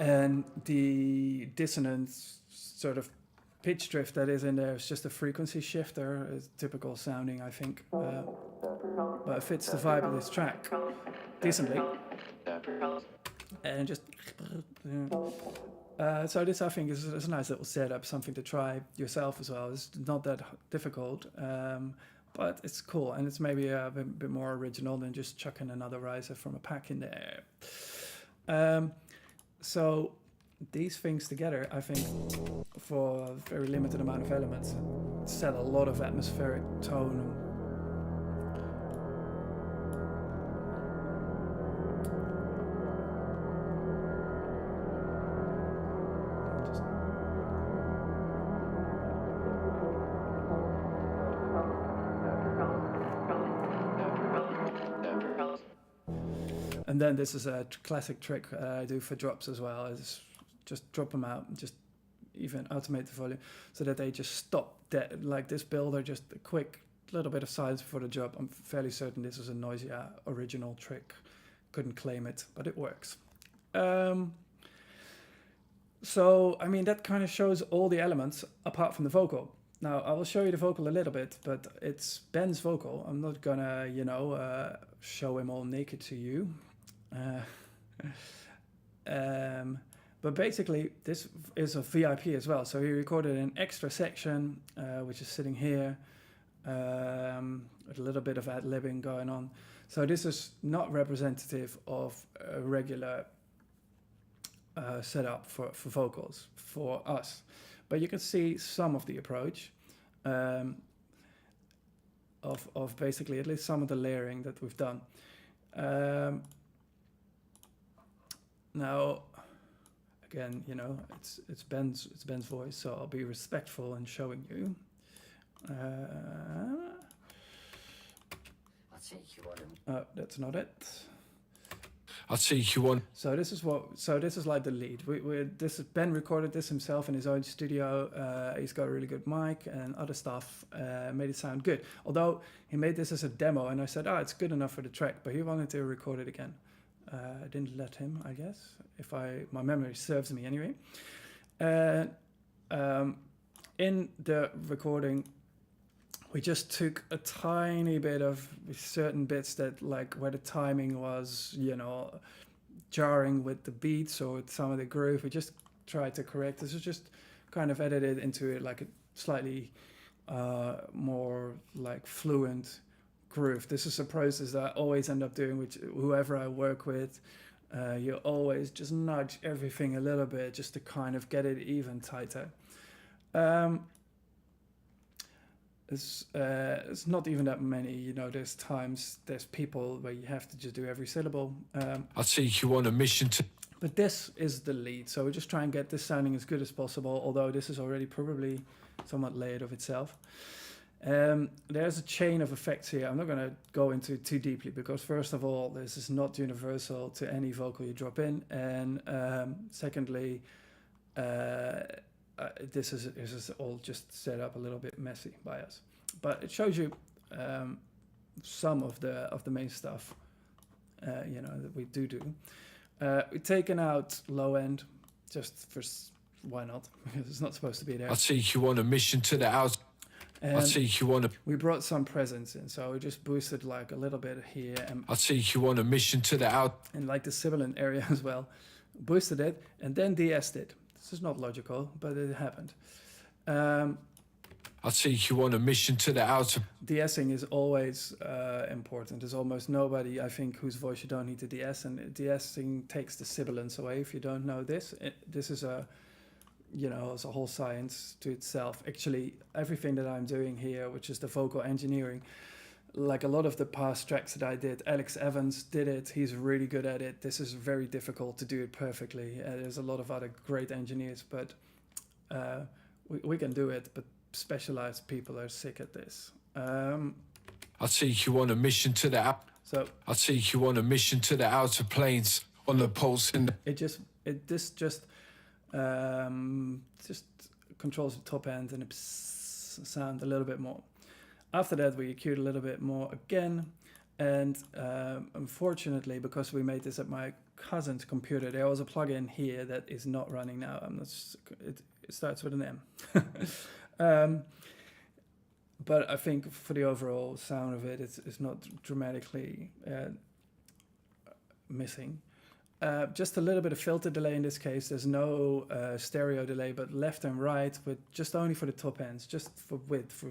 And the dissonance sort of pitch drift that is in there is just a frequency shifter. It's typical sounding, I think, but it fits the vibe of this track decently. And just so this, I think, is a nice little setup, something to try yourself as well. It's not that difficult, but it's cool, and it's maybe a bit more original than just chucking another riser from a pack in there. So these things together, I think, for a very limited amount of elements, set a lot of atmospheric tone. And then this is a classic trick I do for drops as well. Is just drop them out and just even automate the volume so that they just stop dead. Like this builder, just a quick little bit of silence before the drop. I'm fairly certain this is a noisy original trick. Couldn't claim it, but it works. So, I mean, that kind of shows all the elements apart from the vocal. Now, I will show you the vocal a little bit, but it's Ben's vocal. I'm not gonna, show him all naked to you. But basically, this is a VIP as well. So he recorded an extra section, which is sitting here, with a little bit of ad-libbing going on. So this is not representative of a regular setup for vocals for us. But you can see some of the approach of basically at least some of the layering that we've done. Now, again, it's Ben's voice, so I'll be respectful in showing you. That's not it. I'll take you on. So this is like the lead. Ben recorded this himself in his own studio. He's got a really good mic and other stuff. Made it sound good. Although he made this as a demo, and I said, it's good enough for the track, but he wanted to record it again. I didn't let him, I guess, if my memory serves me anyway. In the recording, we just took a tiny bit of certain bits that, like, where the timing was, jarring with the beats or with some of the groove. We just tried to correct. This is just kind of edited into it like a slightly more like fluent groove. This is a process that I always end up doing with whoever I work with. You always just nudge everything a little bit just to kind of get it even tighter. It's not even that many, there's people where you have to just do every syllable. I'll take you on a mission to... But this is the lead, so we just try and get this sounding as good as possible, although this is already probably somewhat layered of itself. There's a chain of effects here. I'm not going to go into too deeply because, first of all, this is not universal to any vocal you drop in, and secondly, this is all just set up a little bit messy by us, but it shows you some of the main stuff that we do. We've taken out low end just for why not, because it's not supposed to be there. I'll take you on a mission to the out. I'll take you on a... We brought some presence in, so we just boosted like a little bit here, and I'll take you on a mission to the out. And like the sibilant area as well, boosted it and then de-essed it. This is not logical, but it happened. I'll take you on a mission to the outer. De-essing is always important. There's almost nobody, I think, whose voice you don't need to de-ess, and de-essing takes the sibilance away. If you don't know this, this is it's a whole science to itself. Actually, everything that I'm doing here, which is the vocal engineering, like a lot of the past tracks that I did, Alex Evans did it. He's really good at it. This is very difficult to do it perfectly. There's a lot of other great engineers, but we can do it. But specialized people are sick at this. I'll take you on a mission to the So I'll take you on a mission to the outer planes. On the pulse in the This just controls the top end and the sound a little bit more. After that, we EQ'd a little bit more again, and unfortunately, because we made this at my cousin's computer, there was a plugin here that is not running now. It starts with an M. But I think for the overall sound of it, it's not dramatically missing. Just a little bit of filter delay in this case. There's no stereo delay, but left and right, with just only for the top ends, just for width.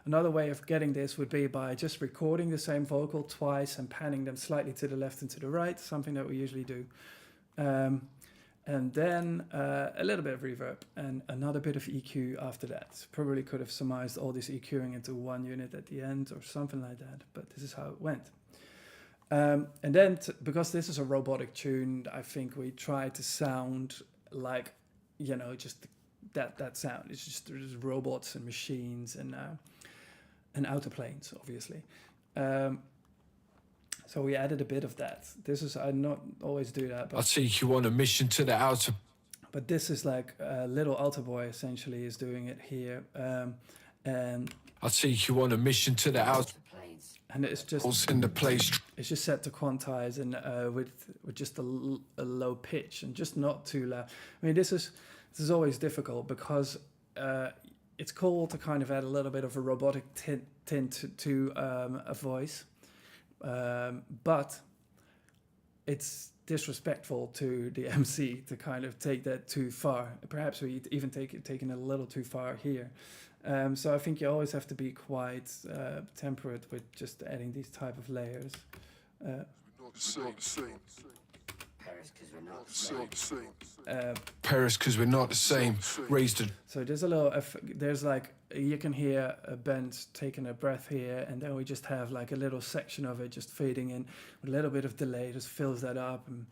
Another way of getting this would be by just recording the same vocal twice and panning them slightly to the left and to the right, something that we usually do. And then a little bit of reverb and another bit of EQ after that. Probably could have surmised all this EQing into one unit at the end or something like that, but this is how it went. And then, because this is a robotic tune, I think we try to sound like, just that sound. It's just there's robots and machines and autoplanes, obviously. So we added a bit of that. I not always do that. But I'll take you on a mission to the outer. But this is like Little Altar Boy essentially is doing it here. And I'll take you on a mission to the outer. And it's just in the place. It's just set to quantize and with just a low pitch and just not too loud. I mean, this is always difficult because it's cool to kind of add a little bit of a robotic tint to a voice, but it's disrespectful to the MC to kind of take that too far. Perhaps we even taken it a little too far here. So I think you always have to be quite temperate with just adding these type of layers. Paris, because we're not the same. Raised it. So there's like, you can hear a band taking a breath here, and then we just have like a little section of it just fading in with a little bit of delay, just fills that up. And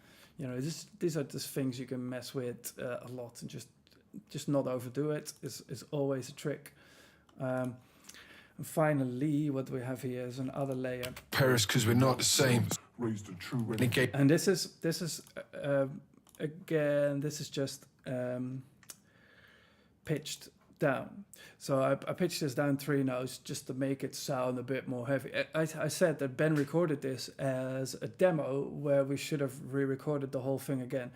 these are just things you can mess with a lot, and just not overdo it is always a trick. And finally, what we have here is another layer. Paris, because we're not the same. Raised a true renegade. And this is again, this is just pitched down. So I pitched this down 3 notes just to make it sound a bit more heavy. I said that Ben recorded this as a demo where we should have re-recorded the whole thing again.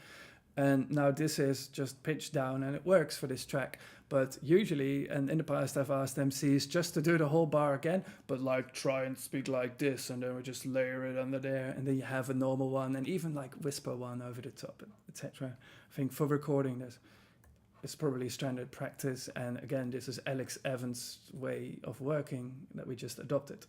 And now this is just pitched down and it works for this track. But usually, and in the past I've asked MCs just to do the whole bar again, but like try and speak like this, and then we just layer it under there, and then you have a normal one, and even like whisper one over the top, etc. I think for recording this, it's probably standard practice, and again, this is Alex Evans' way of working that we just adopted.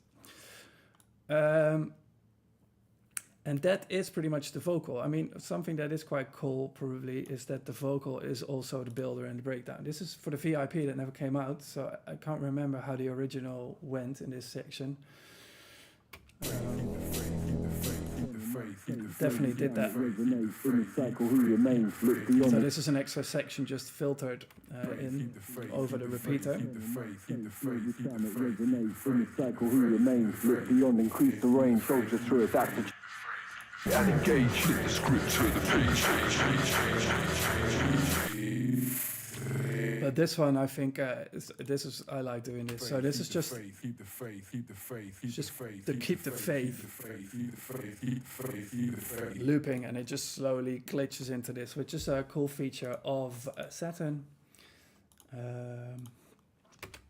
And that is pretty much the vocal. I mean, something that is quite cool probably is that the vocal is also the builder and the breakdown. This is for the VIP that never came out, so I can't remember how the original went in this section. Definitely did that. So this is an extra section just filtered in over the repeater. And engage, hit the script to the page. But this one, I think, I like doing this. So this is just keep the faith, to keep the faith looping, and it just slowly glitches into this, which is a cool feature of Saturn.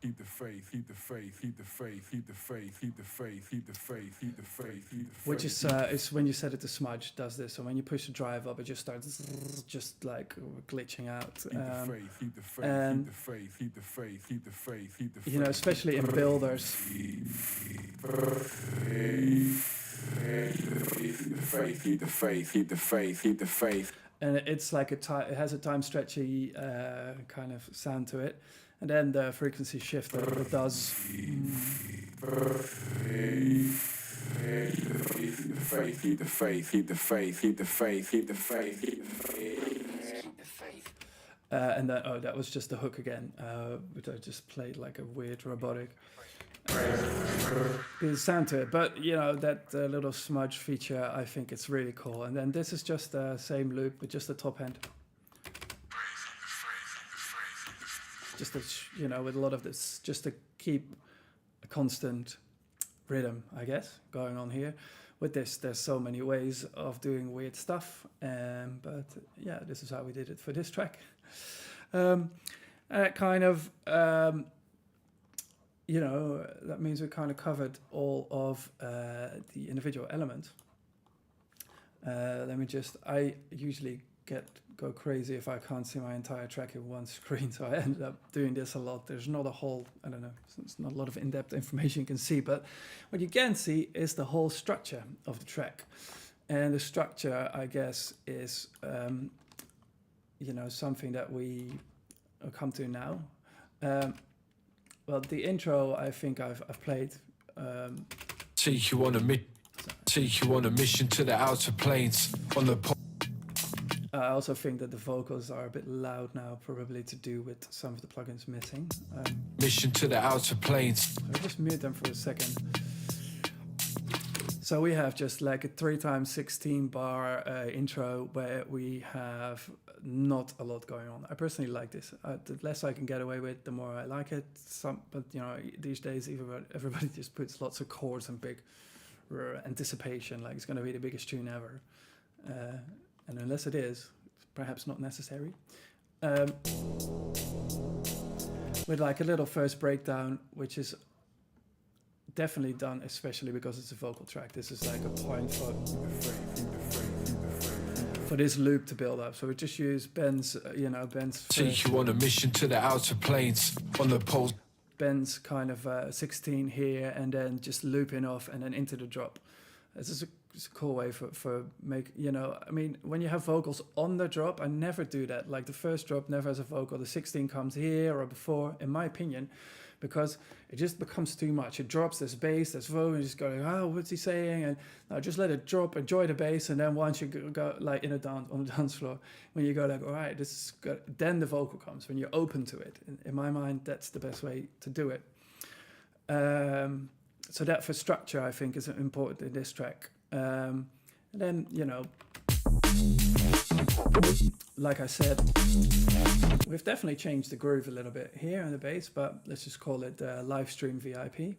Keep the faith, keep the faith, keep the faith, keep the faith, keep the faith, keep the faith, keep the faith, keep the faith. Which is when you set it to smudge, does this. So when you push the drive up, it just starts just like glitching out. Keep the faith, keep the faith, keep the faith, keep the faith, keep the faith, keep the faith. You know, especially in builders. Keep the faith, keep the faith, keep the faith, keep the faith. And it's like it has a time stretchy kind of sound to it. And then the frequency shifter does. Keep the faith, keep the faith, keep the faith, keep the faith, keep the faith, keep the faith. And then, that was just the hook again, which I just played like a weird robotic sound to it. But, that little smudge feature, I think it's really cool. And then this is just the same loop with just the top end. Just, with a lot of this, just to keep a constant rhythm, I guess, going on here. With this, there's so many ways of doing weird stuff, but yeah, this is how we did it for this track. That means we kind of covered all of the individual elements. I usually go crazy if I can't see my entire track in one screen, so I ended up doing this a lot. There's not a whole, it's not a lot of in-depth information you can see, but what you can see is the whole structure of the track. And the structure, I guess, is, something that we come to now. Well, the intro, I think I've played. Take you on a mission to the outer planes on the I also think that the vocals are a bit loud now, probably to do with some of the plugins missing. Mission to the outer planes. I'll just mute them for a second. So we have just like a 3x16 bar intro where we have not a lot going on. I personally like this. The less I can get away with, the more I like it. But these days, everybody just puts lots of chords and big anticipation, like it's going to be the biggest tune ever. And unless it is, it's perhaps not necessary. With like a little first breakdown, which is definitely done, especially because it's a vocal track. This is like a point for this loop to build up. So we just use Ben's, Take you on a mission to the outer planes on the pole. Ben's kind of 16 here, and then just looping off and then into the drop. This is a cool way for when you have vocals on the drop, I never do that. Like the first drop never has a vocal. The 16 comes here or before, in my opinion, because it just becomes too much. It drops, there's bass, there's vocal, and you just go, what's he saying? And now just let it drop, enjoy the bass, and then once you go like on the dance floor, when you go like, all right, this is good, then the vocal comes, when you're open to it. In my mind, that's the best way to do it. So that for structure, I think, is important in this track. And then, like I said, we've definitely changed the groove a little bit here on the bass, but let's just call it live stream VIP.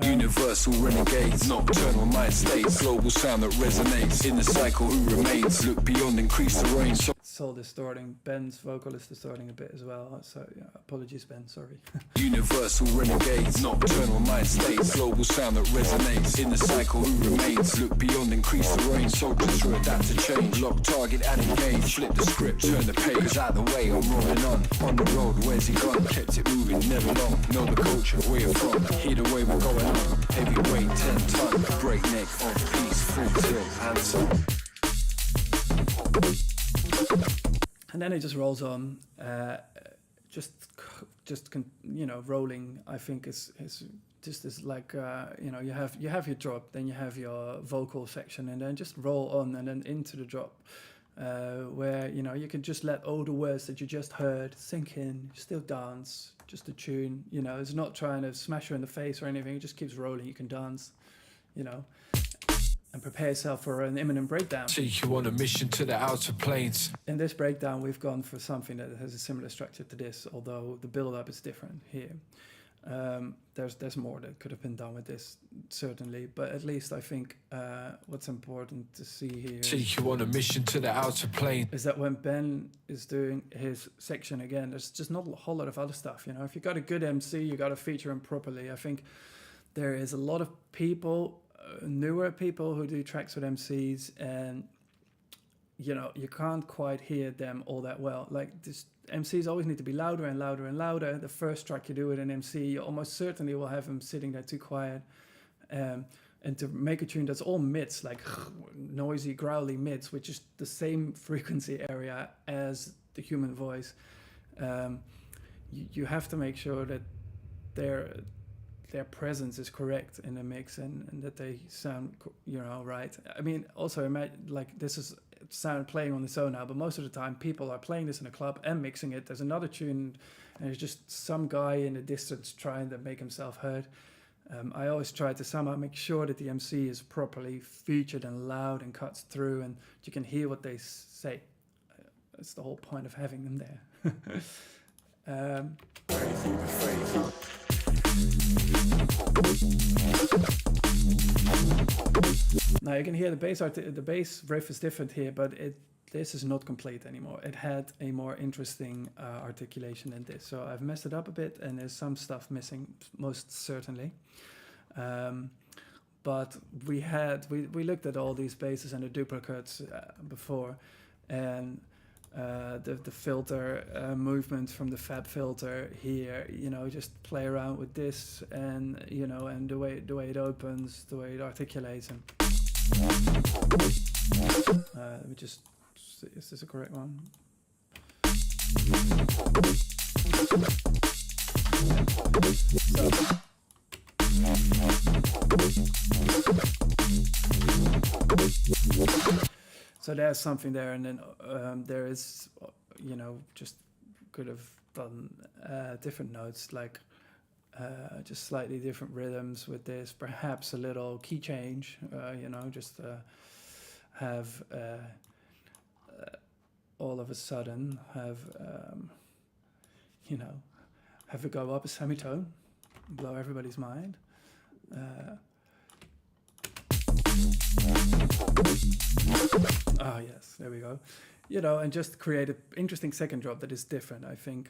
Universal renegades, nocturnal mind states, global sound that resonates in the cycle who remains. Look beyond, increase the range. Soul distorting. Ben's vocal is distorting a bit as well. So apologies, Ben. Sorry. Universal renegades, nocturnal mind states, global sound that resonates in the cycle who remains. Look beyond, increase the range. Soldiers to adapt to change. Lock target and engage. Flip the script, turn the page. 'Cause out the way, I'm rolling on the road. Where's he gone? Kept it moving, never long. Know the culture, where you're from. Hear the way we're going on. Heavyweight, 10 ton, breakneck of peace, full tilt, hands on. And then it just rolls on, rolling. I think is just as like you have your drop, then you have your vocal section, and then just roll on and then into the drop, where you can just let all the words that you just heard sink in, still dance, just a tune. It's not trying to smash you in the face or anything. It just keeps rolling. You can dance, and prepare yourself for an imminent breakdown. Take you on a mission to the outer planes. In this breakdown, we've gone for something that has a similar structure to this, although the build-up is different here. There's more that could have been done with this, certainly, but at least I think what's important to see here Take you on a mission to the outer plane. Is that when Ben is doing his section again, there's just not a whole lot of other stuff. If you got a good MC, you got to feature him properly. I think there is a lot of people, newer people who do tracks with MCs, and you can't quite hear them all that well. Like this, MCs always need to be louder and louder and louder. The first track you do with an MC, you almost certainly will have him sitting there too quiet. And to make a tune that's all mids, like noisy, growly mids, which is the same frequency area as the human voice, you have to make sure that their presence is correct in the mix, and that they sound right. I mean, also imagine, like, this is sound playing on its own now, but most of the time people are playing this in a club and mixing it. There's another tune, and there's just some guy in the distance trying to make himself heard. I always try to somehow make sure that the MC is properly featured and loud and cuts through, and you can hear what they say. That's the whole point of having them there. Now you can hear the bass riff is different here, but this is not complete anymore. It had a more interesting articulation than this, so I've messed it up a bit, and there's some stuff missing, most certainly. But we looked at all these basses and the duplicates before, and the filter movement from the Fab filter here, just play around with this, and and the way it opens, the way it articulates, and let me just see, is this a correct one? So there's something there, and then there is, just could have done different notes, like just slightly different rhythms with this, perhaps a little key change, just have all of a sudden have it go up a semitone, blow everybody's mind. Yes, there we go. And just create an interesting second drop that is different, I think.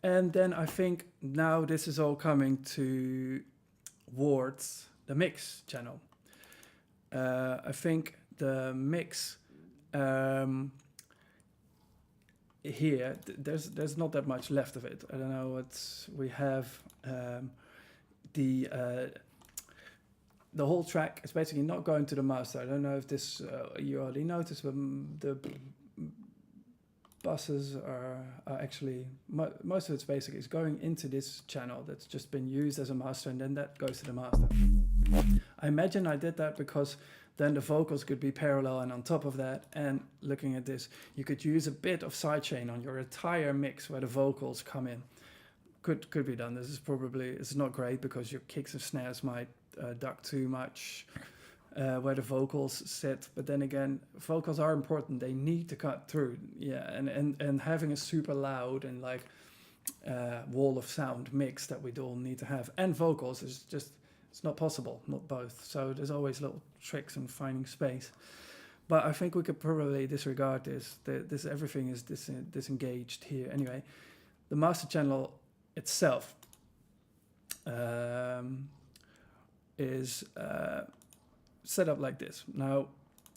And then I think now this is all coming towards the mix channel. I think the mix here, there's not that much left of it. I don't know what we have. The whole track is basically not going to the master. I don't know if this you already noticed, but the buses are actually, most of it's basically is going into this channel that's just been used as a master, and then that goes to the master. I imagine I did that because then the vocals could be parallel, and on top of that, and looking at this, you could use a bit of sidechain on your entire mix where the vocals come in. Could be done. This is probably, it's not great because your kicks and snares might duck too much where the vocals sit, but then again, vocals are important. They need to cut through, and having a super loud and like wall of sound mix that we all need to have, and vocals is just, it's not possible, not both. So there's always little tricks in finding space. But I think we could probably disregard this. This everything is disengaged here. Anyway, the master channel itself is set up like this. Now,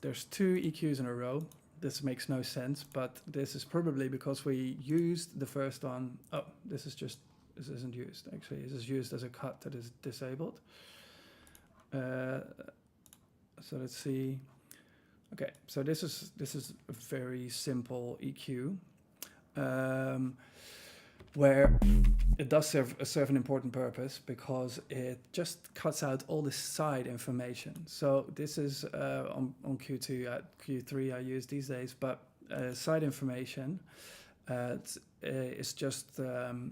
there's 2 EQs in a row. This makes no sense, but this is probably because we used the first one. Oh, this isn't used, actually. This is used as a cut that is disabled. So let's see. Okay, so this is a very simple EQ. Where it does serve an important purpose because it just cuts out all the side information. So this is on Q2, Q3 I use these days, but side information is just the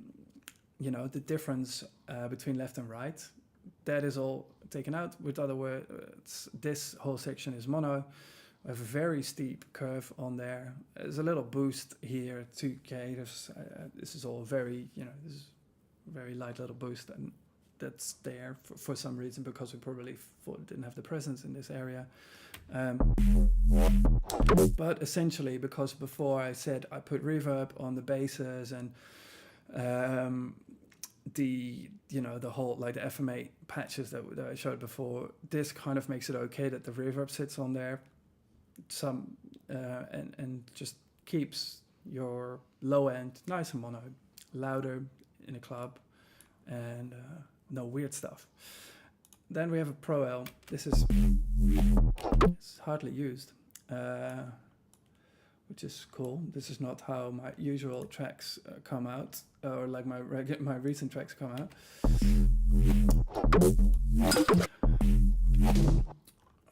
difference between left and right. That is all taken out. With other words, this whole section is mono. We have a very steep curve on there. There's a little boost here, 2K. This is all very, this is a very light little boost, and that's there for some reason because we probably didn't have the presence in this area. But essentially, because before I said I put reverb on the basses and the whole like the FMA patches that I showed before, this kind of makes it okay that the reverb sits on there. And just keeps your low end nice and mono, louder in a club, and no weird stuff. Then we have a Pro L. This is it's hardly used, which is cool. This is not how my usual tracks come out, or like my recent tracks come out.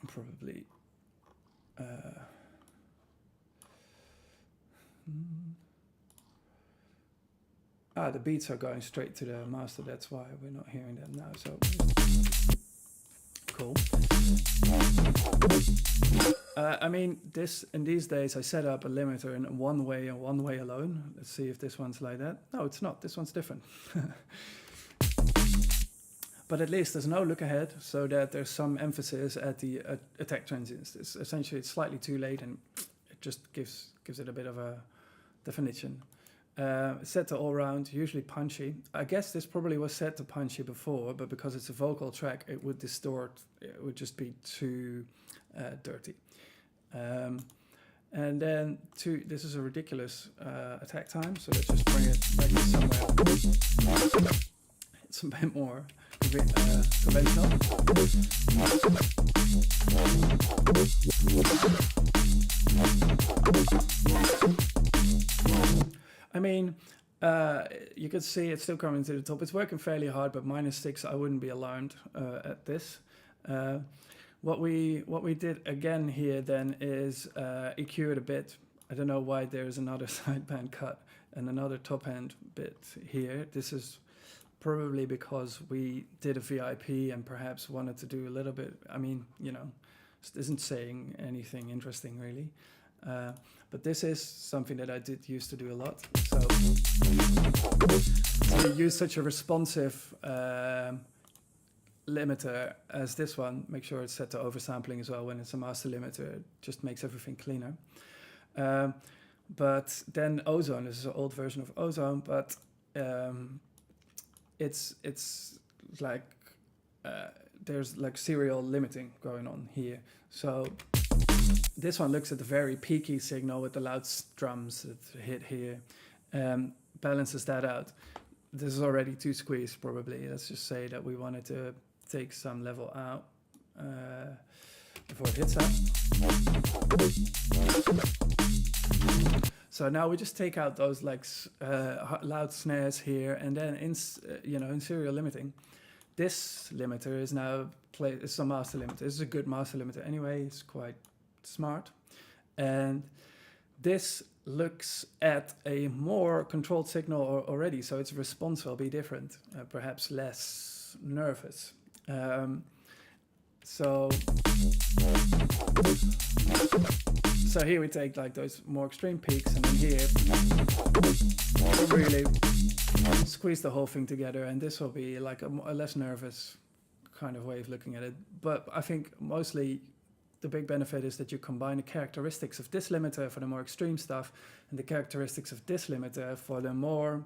I'm probably The beats are going straight to the master, that's why we're not hearing them now, so cool. I mean, in these days I set up a limiter in one way and one way alone. Let's see if this one's like that. No, it's not, this one's different. But at least there's no look ahead, so that there's some emphasis at the attack transients. Essentially it's slightly too late, and it just gives it a bit of a definition. Set to all round, usually punchy. I guess this probably was set to punchy before, but because it's a vocal track, it would distort. It would just be too dirty. And then this is a ridiculous attack time, so let's just bring it back to somewhere. It's a bit more conventional. I mean, you can see it's still coming to the top. It's working fairly hard, but -6, I wouldn't be alarmed at this. What we did again here then is EQ it a bit. I don't know why there's another sideband cut and another top end bit here. This is probably because we did a VIP and perhaps wanted to do a little bit. I mean, you know, it isn't saying anything interesting really. But this is something that I did used to do a lot. So to use such a responsive limiter as this one, make sure it's set to oversampling as well when it's a master limiter. It just makes everything cleaner. But then Ozone, this is an old version of Ozone, but it's like there's like serial limiting going on here. So this one looks at the very peaky signal with the loud drums that hit here, balances that out. This is already too squeezed probably. Let's just say that we wanted to take some level out before it hits that. So now we just take out those like loud snares here, and then in serial limiting, this limiter is now it's a master limiter. This is a good master limiter anyway. It's quite smart, and this looks at a more controlled signal already, so its response will be different, perhaps less nervous. So here we take like those more extreme peaks, and then here really squeeze the whole thing together, and this will be like a less nervous kind of way of looking at it. But I think mostly the big benefit is that you combine the characteristics of this limiter for the more extreme stuff and the characteristics of this limiter for the more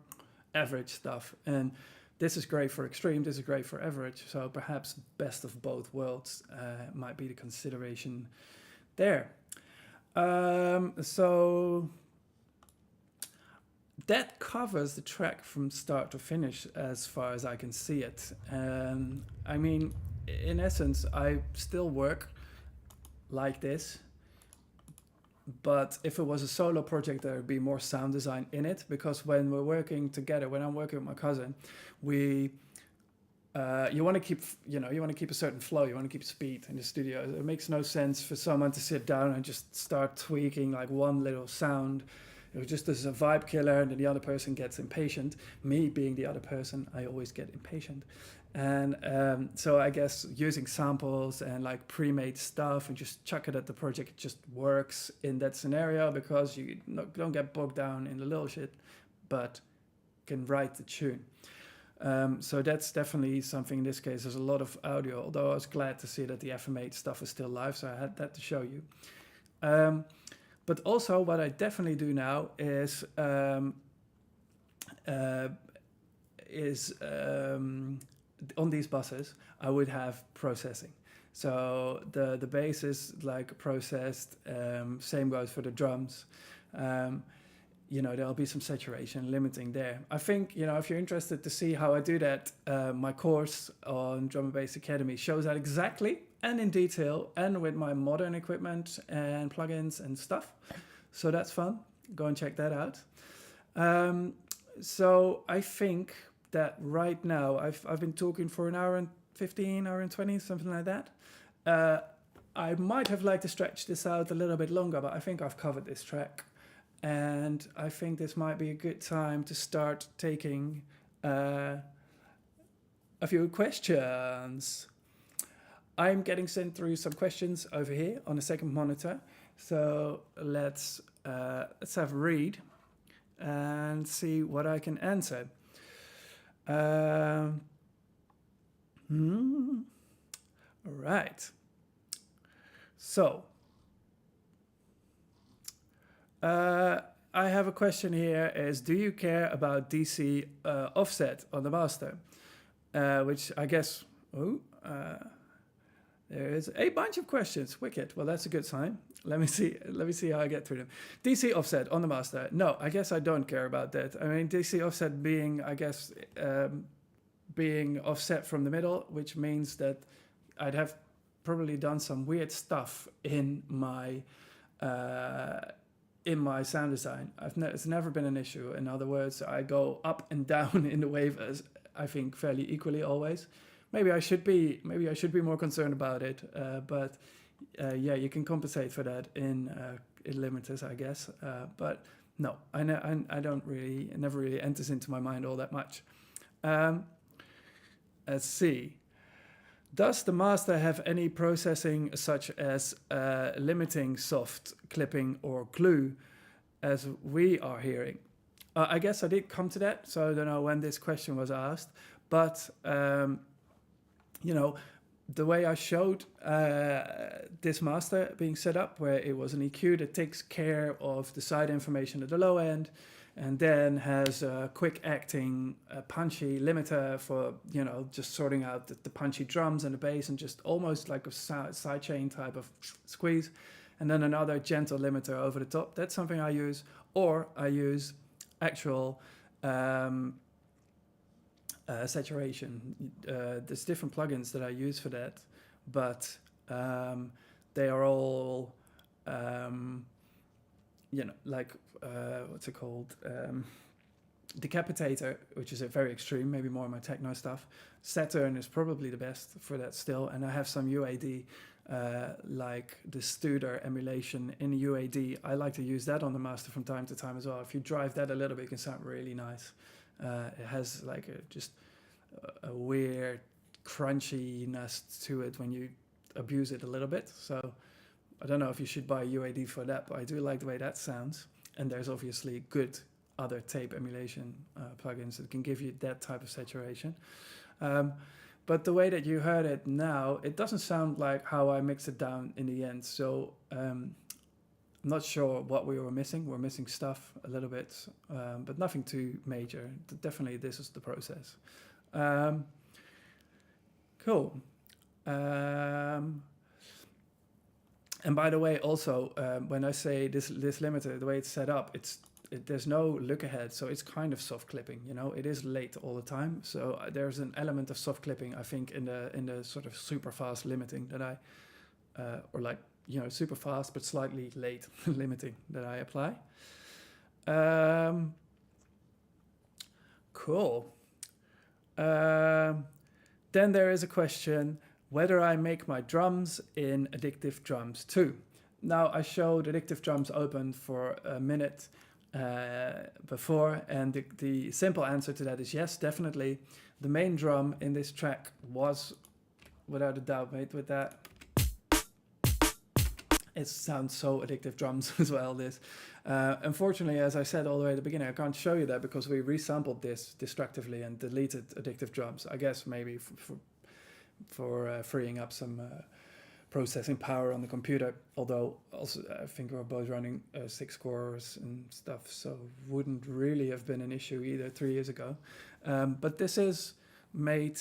average stuff. And this is great for extreme, this is great for average. So perhaps best of both worlds might be the consideration there. So that covers the track from start to finish as far as I can see it. I mean, in essence, I still work like this, but if it was a solo project, there would be more sound design in it, because when we're working together, when I'm working with my cousin, you want to keep a certain flow, you want to keep speed in the studio. It makes no sense for someone to sit down and just start tweaking like one little sound. It was just as a vibe killer, and then the other person gets impatient. Me being the other person, I always get impatient. And so I guess using samples and like pre-made stuff and just chuck it at the project, it just works in that scenario, because you don't get bogged down in the little shit, but can write the tune. So that's definitely something in this case. There's a lot of audio, although I was glad to see that the FM8 stuff is still live, so I had that to show you. But also what I definitely do now is on these buses, I would have processing. So the bass is like processed, same goes for the drums. There'll be some saturation limiting there. I think, if you're interested to see how I do that, my course on Drum and Bass Academy shows that exactly and in detail, and with my modern equipment and plugins and stuff. So that's fun. Go and check that out. So I think that right now I've been talking for an hour and 15, hour and 20, something like that. I might have liked to stretch this out a little bit longer, but I think I've covered this track. And I think this might be a good time to start taking a few questions. I'm getting sent through some questions over here on the second monitor. So let's have a read and see what I can answer. All right. So I have a question here is, do you care about DC offset on the master? Which I guess, there is a bunch of questions. Wicked. Well, that's a good sign. Let me see how I get through them. DC offset on the master. No, I guess I don't care about that. I mean, DC offset being, I guess, being offset from the middle, which means that I'd have probably done some weird stuff in my sound design. It's never been an issue. In other words, I go up and down in the wave as I think fairly equally always. Maybe I should be more concerned about it, but yeah, you can compensate for that in limiters, I guess. But no, I don't really, it never really enters into my mind all that much. Let's see. Does the master have any processing such as limiting, soft, clipping, or glue, as we are hearing? I guess I did come to that, so I don't know when this question was asked, but you know, the way I showed this master being set up, where it was an EQ that takes care of the side information at the low end, and then has a quick acting punchy limiter for, you know, just sorting out the punchy drums and the bass, and just almost like a sidechain type of squeeze, and then another gentle limiter over the top. That's something I use, or I use actual saturation. There's different plugins that I use for that, but they are all, you know, like, what's it called? Decapitator, which is a very extreme, maybe more of my techno stuff. Saturn is probably the best for that still, and I have some UAD, like the Studer emulation in UAD. I like to use that on the master from time to time as well. If you drive that a little bit, it can sound really nice. It has like just a weird crunchiness to it when you abuse it a little bit. So I don't know if you should buy UAD for that, but I do like the way that sounds. And there's obviously good other tape emulation plugins that can give you that type of saturation. But the way that you heard it now, it doesn't sound like how I mixed it down in the end. So I'm not sure what we were missing. We're missing stuff a little bit, but nothing too major. Definitely this is the process. Cool. And by the way, also, when I say this limiter, the way it's set up, there's no look ahead, so it's kind of soft clipping. You know, it is late all the time, so there's an element of soft clipping, I think, in the sort of super fast limiting that I, or like, you know, super fast but slightly late limiting that I apply. Cool. Then there is a question whether I make my drums in Addictive Drums too. Now, I showed Addictive Drums open for a minute before, and the simple answer to that is yes, definitely. The main drum in this track was, without a doubt, made with that. It sounds so Addictive Drums as well, this. Unfortunately, as I said all the way at the beginning, I can't show you that because we resampled this destructively and deleted Addictive Drums. I guess maybe for freeing up some processing power on the computer, although also I think we're both running 6 cores and stuff, so wouldn't really have been an issue either 3 years ago. But this is made,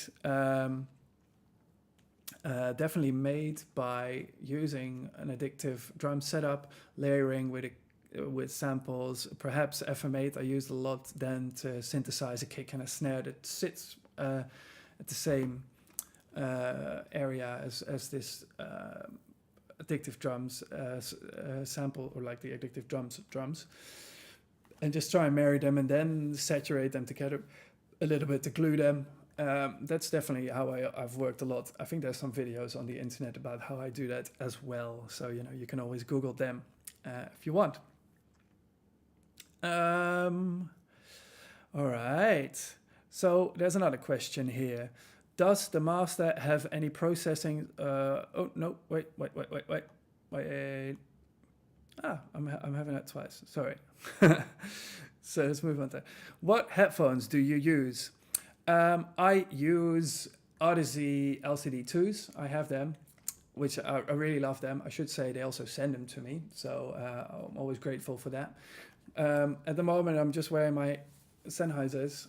definitely made by using an Addictive Drum setup, layering with samples, perhaps FM8 I used a lot then to synthesize a kick and a snare that sits at the same area as this Addictive Drums sample, or like the Addictive drums, and just try and marry them and then saturate them together a little bit to glue them. That's definitely how I've worked a lot. I think there's some videos on the internet about how I do that as well. So, you can always Google them if you want. All right. So there's another question here. Does the master have any processing? Oh, no, wait. I'm having that twice. Sorry. So let's move on to what headphones do you use? I use Odyssey LCD2s. I have them, which I really love them. I should say they also send them to me. So I'm always grateful for that. At the moment, I'm just wearing my Sennheisers,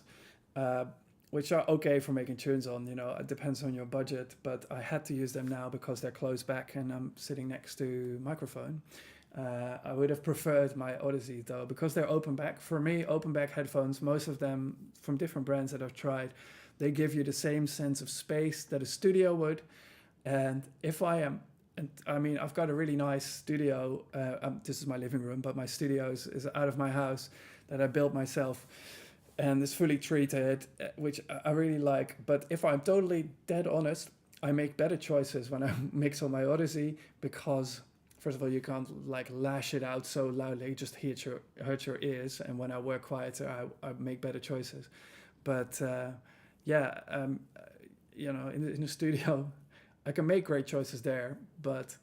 which are okay for making tunes on. It depends on your budget, but I had to use them now because they're closed back and I'm sitting next to microphone. I would have preferred my Odyssey though, because they're open back. For me, open back headphones, most of them from different brands that I've tried, they give you the same sense of space that a studio would. And if I am, and I mean, I've got a really nice studio. This is my living room, but my studio is out of my house that I built myself. And it's fully treated, which I really like. But if I'm totally dead honest, I make better choices when I mix on my Odyssey because, first of all, you can't lash it out so loudly, just hurt your ears. And when I work quieter, I make better choices. But in the studio, I can make great choices there, but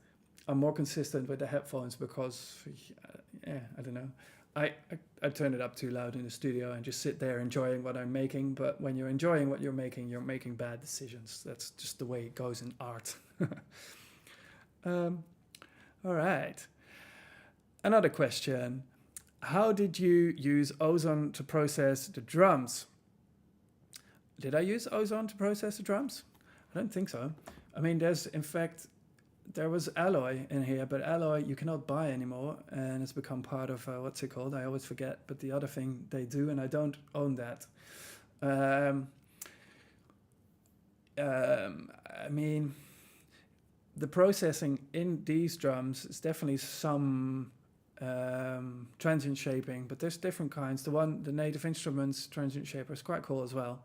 I'm more consistent with the headphones because, I don't know. I turn it up too loud in the studio and just sit there enjoying what I'm making. But when you're enjoying what you're making bad decisions. That's just the way it goes in art. All right. Another question. How did you use Ozone to process the drums? Did I use Ozone to process the drums? I don't think so. I mean, there was alloy in here, but alloy you cannot buy anymore, and it's become part of what's it called? I always forget, but the other thing they do, and I don't own that. I mean, the processing in these drums is definitely some transient shaping, but there's different kinds. The Native Instruments transient shaper is quite cool as well.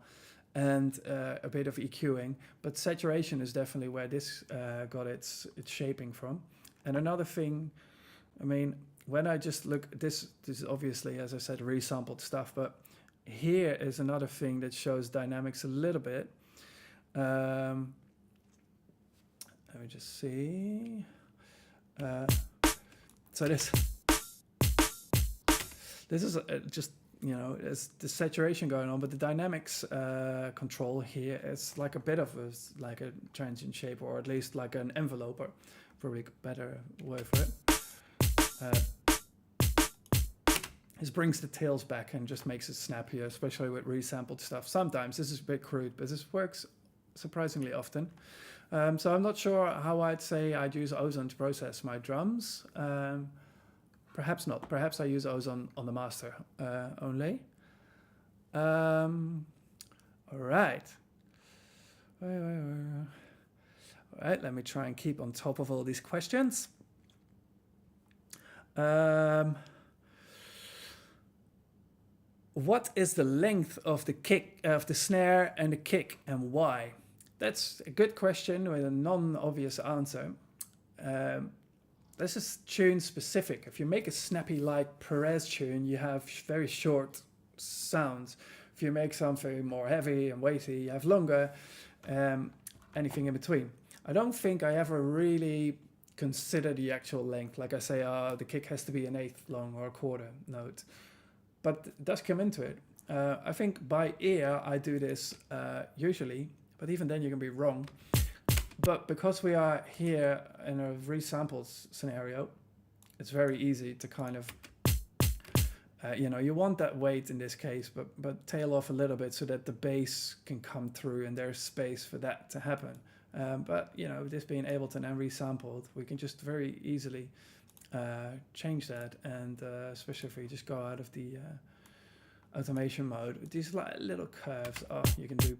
And a bit of EQing, but saturation is definitely where this got its shaping from. And another thing, I mean, when I just look, this is obviously, as I said, resampled stuff, but here is another thing that shows dynamics a little bit. Let me just see. So this is just, there's the saturation going on, but the dynamics control here is like a bit of a transient shape, or at least like an enveloper, probably a better word for it. This brings the tails back and just makes it snappier, especially with resampled stuff. Sometimes this is a bit crude, but this works surprisingly often. So I'm not sure how I'd say I'd use Ozone to process my drums. Perhaps not. Perhaps I use Ozone on the master only. All right. All right, let me try and keep on top of all these questions. What is the length of the kick, of the snare and the kick, and why? That's a good question with a non-obvious answer. This is tune specific. If you make a snappy like Perez tune, you have very short sounds. If you make something more heavy and weighty, you have longer, anything in between. I don't think I ever really consider the actual length. Like I say, the kick has to be an eighth long or a quarter note. But it does come into it. I think by ear, I do this usually, but even then you can be wrong. But because we are here in a resampled scenario, it's very easy to kind of, you want that weight in this case, but tail off a little bit so that the bass can come through and there's space for that to happen. But, this being Ableton and resampled, we can just very easily change that. And especially if we just go out of the automation mode, these little curves, you can do.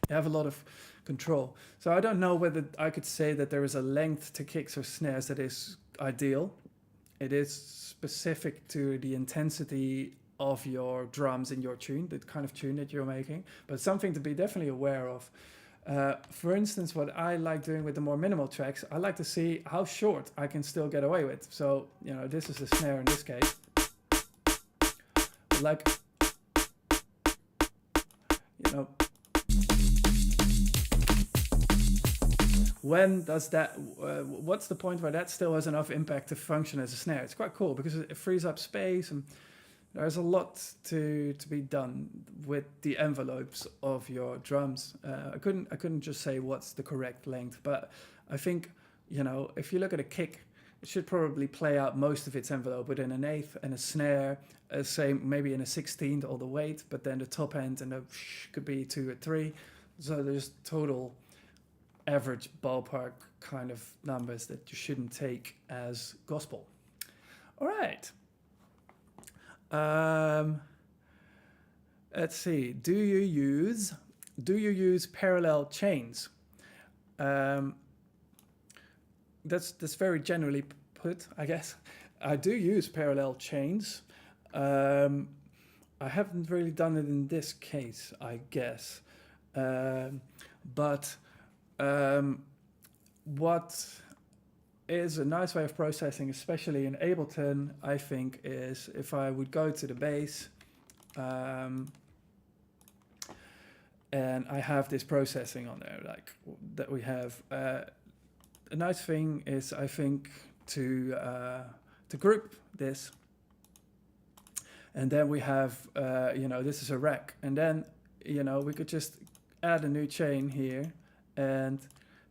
You have a lot of control. So I don't know whether I could say that there is a length to kicks or snares that is ideal. It is specific to the intensity of your drums in your tune, the kind of tune that you're making, but something to be definitely aware of. For instance, what I like doing with the more minimal tracks, I like to see how short I can still get away with. So, you know, this is the snare in this case. Like, you know, when does that, what's the point where that still has enough impact to function as a snare? It's quite cool because it frees up space, and there's a lot to be done with the envelopes of your drums. I couldn't just say what's the correct length, but I think, you know, if you look at a kick, it should probably play out most of its envelope within an eighth, and a snare, say maybe in a 16th all the weight, but then the top end and the could be 2 or 3. So there's total average ballpark kind of numbers that you shouldn't take as gospel. All right. Let's see. Do you use parallel chains? That's very generally put, I guess. I do use parallel chains. I haven't really done it in this case, I guess. But what is a nice way of processing, especially in Ableton, I think, is if I would go to the bass, and I have this processing on there, like that we have. A nice thing is, I think, to group this, and then we have, you know, this is a rack, and then, you know, we could just add a new chain here and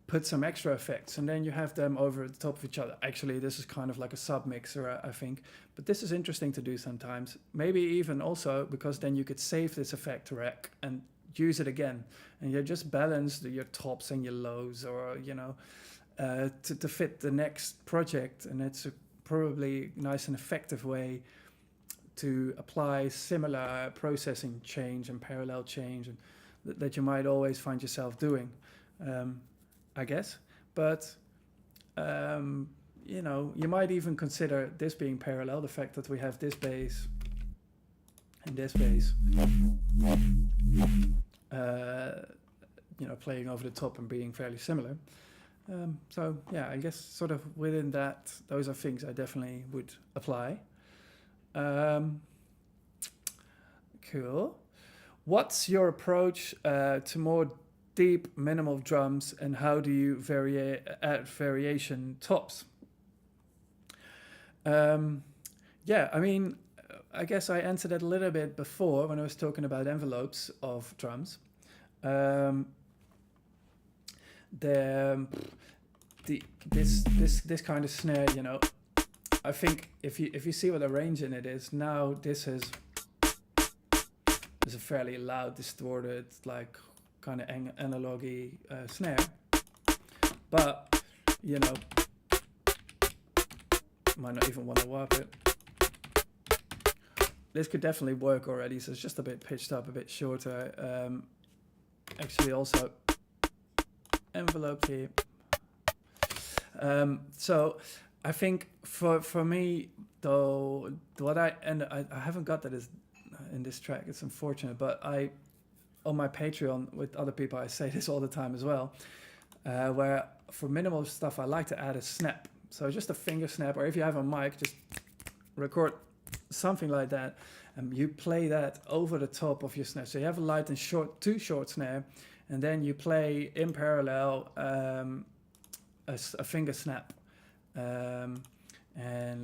put some extra effects, and then you have them over the top of each other. Actually, this is kind of like a sub mixer, I think, but this is interesting to do sometimes. Maybe even also because then you could save this effect rack and use it again, and you just balance your tops and your lows, or, you know, to fit the next project. And it's a probably nice and effective way to apply similar processing change and parallel change, and that you might always find yourself doing, I guess. But you know, you might even consider this being parallel, the fact that we have this bass and this bass, you know, playing over the top and being fairly similar. So yeah, I guess sort of within that, those are things I definitely would apply. Cool. What's your approach to more deep minimal drums, and how do you add variation tops? Yeah, I mean, I guess I answered that a little bit before when I was talking about envelopes of drums. This kind of snare, you know, I think if you see what the range in it is now, this is a fairly loud, distorted, like kind of analogy snare, but, you know, might not even want to warp it. This could definitely work already, so it's just a bit pitched up, a bit shorter. Actually also enveloped here. So I think for me though, what I haven't got that is in this track, it's unfortunate, but on my Patreon with other people, I say this all the time as well, where for minimal stuff I like to add a snap. So just a finger snap, or if you have a mic, just record something like that, and you play that over the top of your snare. So you have a light and two short snare, and then you play in parallel a finger snap, and,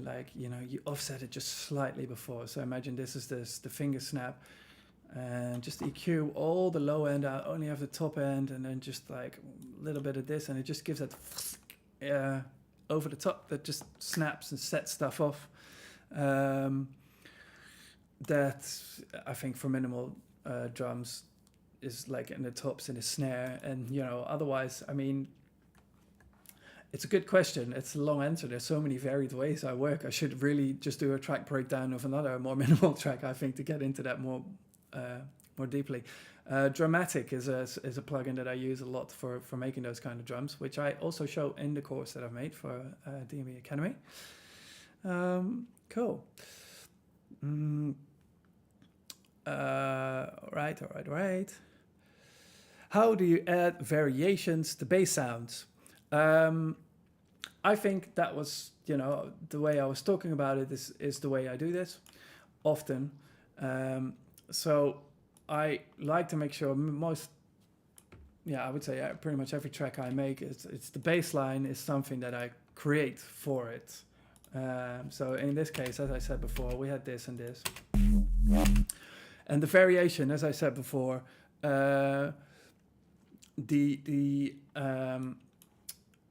like, you know, you offset it just slightly before. So imagine this is the finger snap, and just EQ all the low end out, only have the top end, and then just like a little bit of this, and it just gives that over the top that just snaps and sets stuff off. That I think for minimal drums is like in the tops and the snare, and, you know, otherwise, I mean, it's a good question. It's a long answer. There's so many varied ways I work. I should really just do a track breakdown of another more minimal track, I think, to get into that more deeply. Dramatic is a plugin that I use a lot for making those kind of drums, which I also show in the course that I've made for DNB Academy. Cool. Right. How do you add variations to bass sounds? I think that was, the way I was talking about it is the way I do this often. So I like to make sure I would say pretty much every track I make, it's the bass line is something that I create for it. So in this case, as I said before, we had this and this. And the variation, as I said before,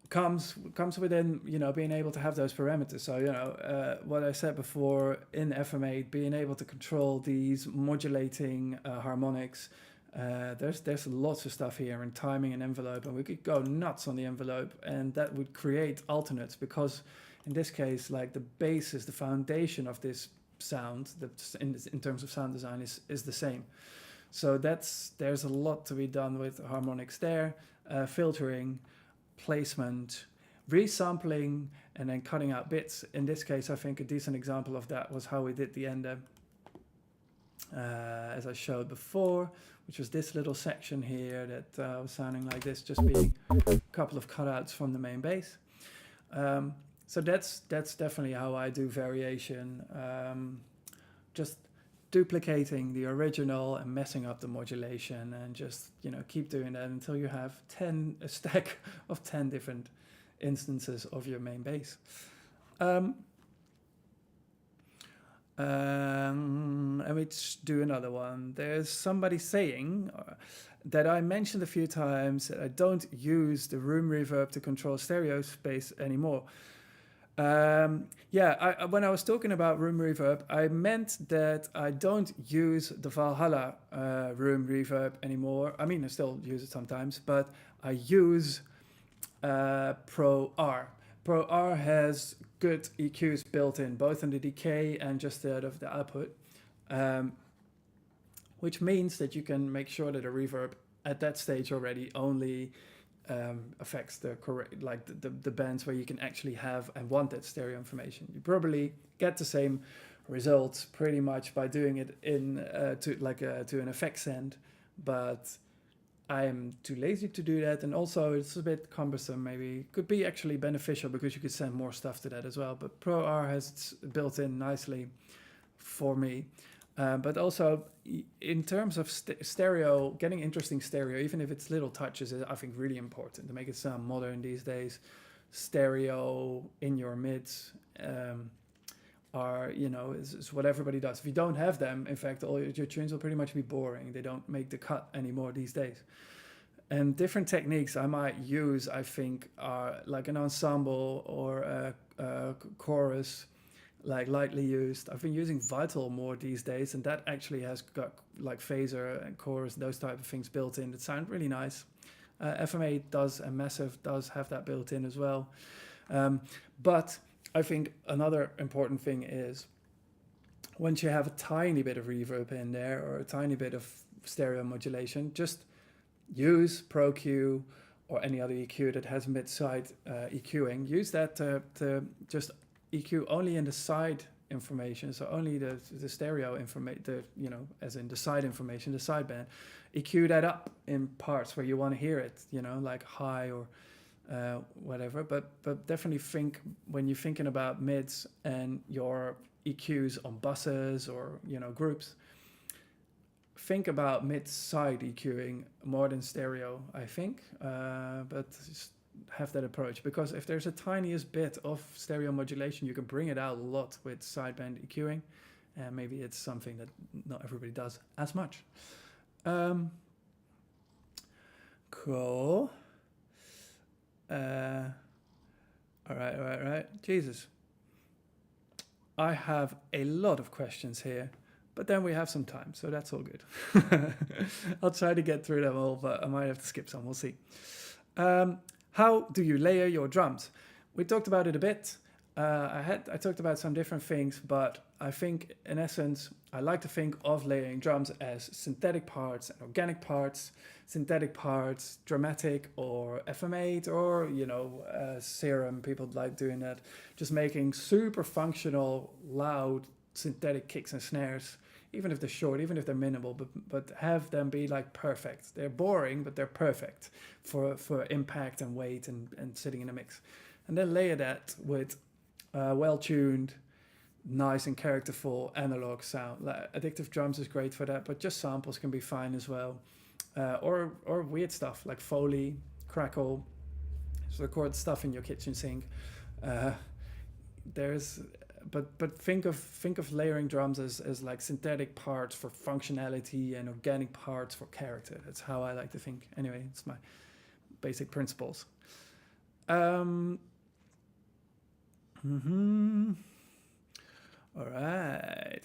comes within, being able to have those parameters. So, what I said before in FM8, being able to control these modulating harmonics. There's lots of stuff here in timing and envelope, and we could go nuts on the envelope, and that would create alternates, because in this case, like, the bass is the foundation of this sound that in terms of sound design is the same. So there's a lot to be done with harmonics there, filtering, placement, resampling, and then cutting out bits. In this case, I think a decent example of that was how we did the ender, as I showed before, which was this little section here that was sounding like this, just being a couple of cutouts from the main bass. So that's definitely how I do variation, just duplicating the original and messing up the modulation, and just keep doing that until you have a stack of 10 different instances of your main bass. Let me do another one. There's somebody saying that I mentioned a few times that I don't use the room reverb to control stereo space anymore. When I was talking about room reverb, I meant that I don't use the Valhalla room reverb anymore. I mean, I still use it sometimes, but I use Pro R. Pro R has good EQs built in, both in the decay and just out of the output, which means that you can make sure that a reverb at that stage already only affects the correct, like the bands where you can actually have and want that stereo information. You probably get the same results pretty much by doing it in to an effects send, but I am too lazy to do that, and also it's a bit cumbersome. Maybe could be actually beneficial because you could send more stuff to that as well. But Pro R has it built in nicely for me. But also in terms of stereo, getting interesting stereo, even if it's little touches, is I think really important to make it sound modern these days. Stereo in your mids is what everybody does. If you don't have them, in fact, all your tunes will pretty much be boring. They don't make the cut anymore these days. And different techniques I might use, I think, are like an ensemble or a chorus, like lightly used. I've been using Vital more these days, and that actually has got like phaser and chorus, those type of things built in that sound really nice. FM8 does, and Massive does have that built in as well. But I think another important thing is once you have a tiny bit of reverb in there or a tiny bit of stereo modulation, just use Pro Q or any other EQ that has mid-side EQing. Use that to just EQ only in the side information, so only the stereo information, as in the side information, the sideband. EQ that up in parts where you want to hear it, like high or whatever. But definitely think, when you're thinking about mids and your EQs on buses or groups, think about mid-side EQing more than stereo, I think. But just have that approach, because if there's a tiniest bit of stereo modulation, you can bring it out a lot with sideband EQing, and maybe it's something that not everybody does as much. Cool. All right. Jesus. I have a lot of questions here, but then we have some time, so that's all good. I'll try to get through them all, but I might have to skip some. We'll see. How do you layer your drums? We talked about it a bit. I talked about some different things, but I think in essence, I like to think of layering drums as synthetic parts and organic parts. Synthetic parts, dramatic or FM8 or, Serum, people like doing that. Just making super functional, loud, synthetic kicks and snares. even if they're short, even if they're minimal, but have them be like perfect. They're boring, but they're perfect for impact and weight and sitting in a mix. And then layer that with well-tuned, nice and characterful analog sound. Like Addictive Drums is great for that, but just samples can be fine as well. Or weird stuff like Foley, Crackle. So record stuff in your kitchen sink. But think of layering drums as like synthetic parts for functionality and organic parts for character. That's how I like to think. Anyway, it's my basic principles. All right.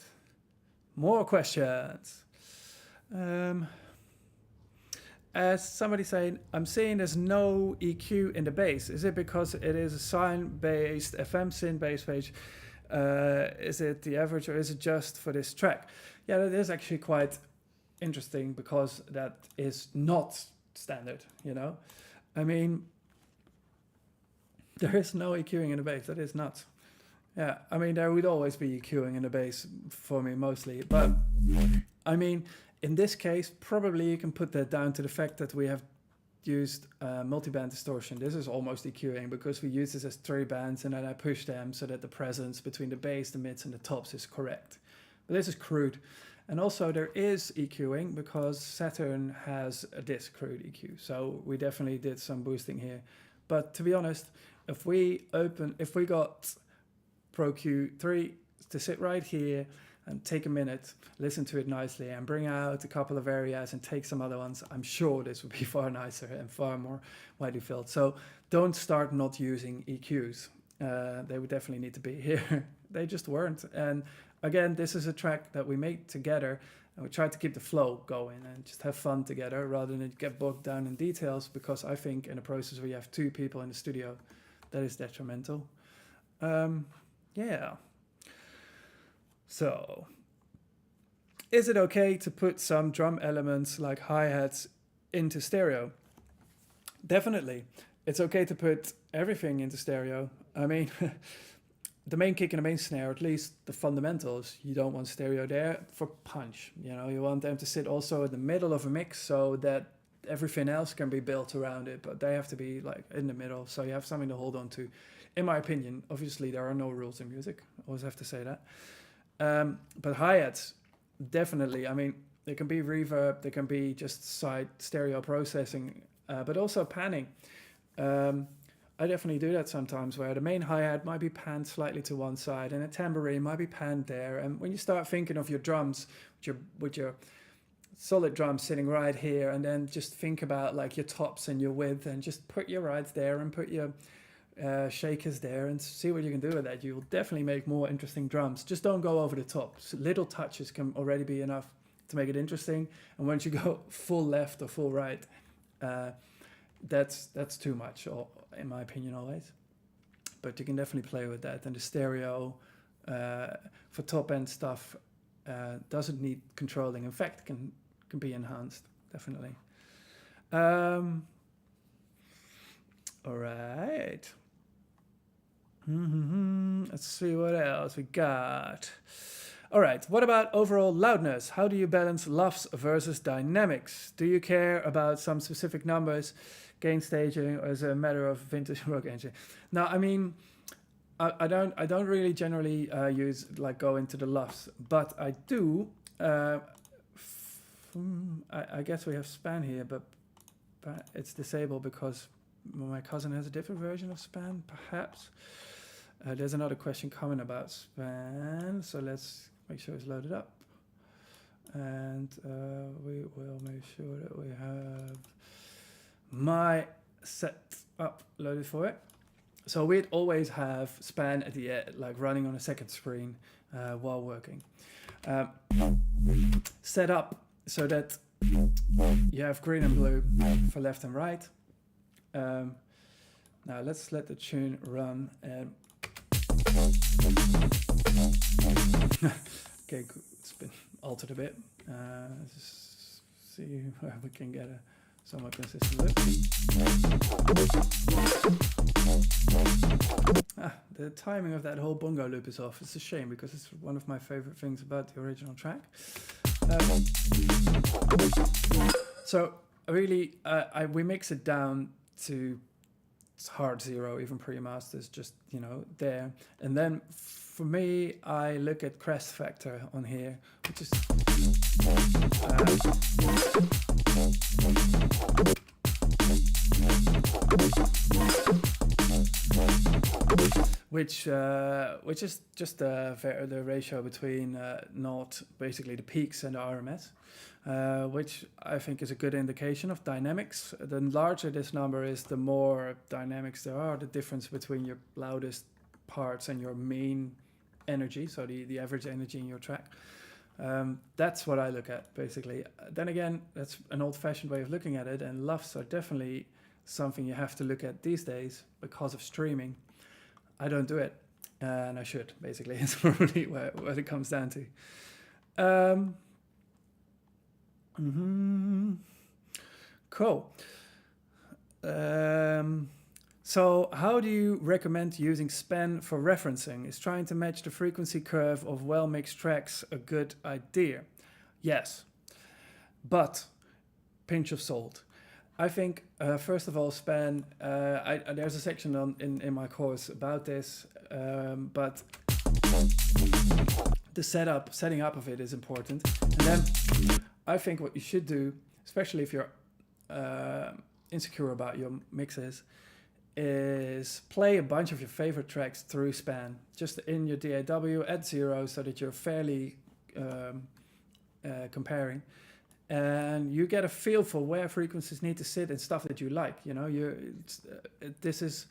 More questions. As somebody saying, I'm seeing there's no EQ in the bass. Is it because it is a sine-based, FM synth-based page? Is it the average or is it just for this track? Yeah, that is actually quite interesting because that is not standard, you know? I mean, there is no EQing in the bass. That is nuts. Yeah, I mean, there would always be EQing in the bass for me mostly. But, I mean, in this case, probably you can put that down to the fact that we have used multi-band distortion. This is almost EQing because we use this as 3 bands and then I push them so that the presence between the bass, the mids and the tops is correct. But this is crude. And also there is EQing because Saturn has this crude EQ. So we definitely did some boosting here. But to be honest, if we got Pro Q3 to sit right here and take a minute, listen to it nicely and bring out a couple of areas and take some other ones, I'm sure this would be far nicer and far more widely filled. So don't start not using EQs. They would definitely need to be here. They just weren't. And again, this is a track that we made together and we tried to keep the flow going and just have fun together rather than get bogged down in details, because I think in a process where you have 2 people in the studio, that is detrimental. Yeah. So, is it okay to put some drum elements like hi-hats into stereo? Definitely. It's okay to put everything into stereo. I mean, the main kick and the main snare, at least the fundamentals, you don't want stereo there for punch. You know, you want them to sit also in the middle of a mix so that everything else can be built around it, but they have to be like in the middle, so you have something to hold on to. In my opinion, obviously there are no rules in music. I always have to say that. But hi-hats, definitely. I mean, they can be reverb, they can be just side stereo processing, but also panning. I definitely do that sometimes where the main hi-hat might be panned slightly to one side and a tambourine might be panned there. And when you start thinking of your drums, with your solid drums sitting right here, and then just think about like your tops and your width and just put your rides there and put your shakers there and see what you can do with that. You'll definitely make more interesting drums. Just don't go over the top. So little touches can already be enough to make it interesting. And once you go full left or full right, that's too much, or in my opinion always. But you can definitely play with that. And the stereo for top end stuff doesn't need controlling. In fact, can be enhanced, definitely. All right. Let's see what else we got. All right, what about overall loudness? How do you balance LUFS versus dynamics? Do you care about some specific numbers, gain staging, or is it a matter of vintage rock engine? Now, I mean, I don't really generally go into the LUFS, but I do. I guess we have span here, but it's disabled because my cousin has a different version of span, perhaps. There's another question coming about span, so let's make sure it's loaded up. And we will make sure that we have my set up loaded for it. So we'd always have span at the end, like running on a second screen while working. Set up so that you have green and blue for left and right. Now let's let the tune run. Okay, it's been altered a bit. Let's see where we can get a somewhat consistent look. The timing of that whole bongo loop is off. It's a shame because it's one of my favorite things about the original track. So really, we mix it down to hard zero, even pre-masters, just, you know, there. And then for me, I look at crest factor on here, which is which is just the ratio between basically the peaks and the RMS, which I think is a good indication of dynamics. The larger this number is, the more dynamics there are, the difference between your loudest parts and your main energy, so the average energy in your track. That's what I look at, basically. Then again, that's an old-fashioned way of looking at it, and LUFS are definitely something you have to look at these days because of streaming. I don't do it, and I should, basically. It's probably what it comes down to. Cool. So how do you recommend using SPAN for referencing? Is trying to match the frequency curve of well-mixed tracks a good idea? Yes, but pinch of salt. I think, first of all, SPAN, there's a section in my course about this, but the setting up of it is important. And then I think what you should do, especially if you're insecure about your mixes, is play a bunch of your favorite tracks through SPAN, just in your DAW at zero, so that you're fairly comparing. And you get a feel for where frequencies need to sit and stuff that you like. You know, this is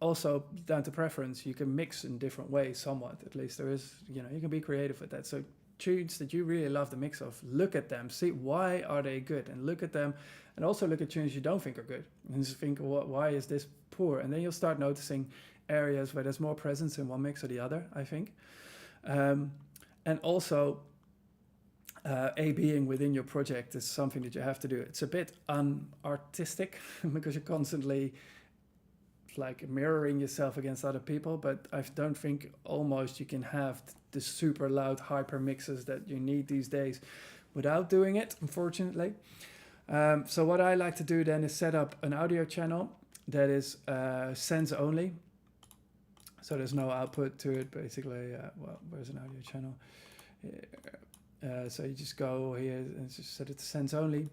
also down to preference. You can mix in different ways, somewhat. At least there is, you know, you can be creative with that. So tunes that you really love the mix of, look at them, see why are they good, and look at them, and also look at tunes you don't think are good, and just think, why is this poor? And then you'll start noticing areas where there's more presence in one mix or the other, I think. And also, A-Bing within your project is something that you have to do. It's a bit unartistic because you're constantly like mirroring yourself against other people, but I don't think almost you can have the super loud hyper mixes that you need these days without doing it, unfortunately. So what I like to do then is set up an audio channel that is sense only. So there's no output to it, basically. Well, where's an audio channel? So you just go here and just set it to sense only.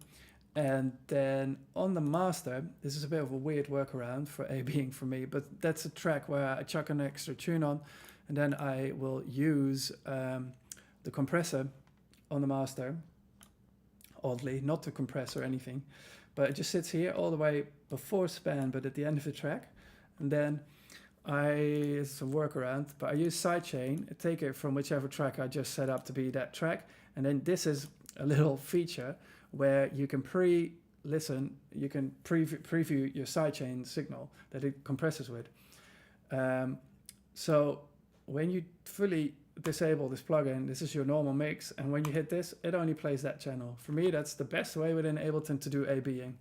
And then on the master, this is a bit of a weird workaround for A-Bing for me, but that's a track where I chuck an extra tune on, and then I will use the compressor on the master, oddly, not to compress or anything, but it just sits here all the way before SPAN, but at the end of the track. And then it's a workaround, but I use sidechain, take it from whichever track I just set up to be that track, and then this is a little feature where you can pre-listen, you can preview your sidechain signal that it compresses with. So when you fully disable this plugin, this is your normal mix, and when you hit this, it only plays that channel. For me, that's the best way within Ableton to do A-Bing.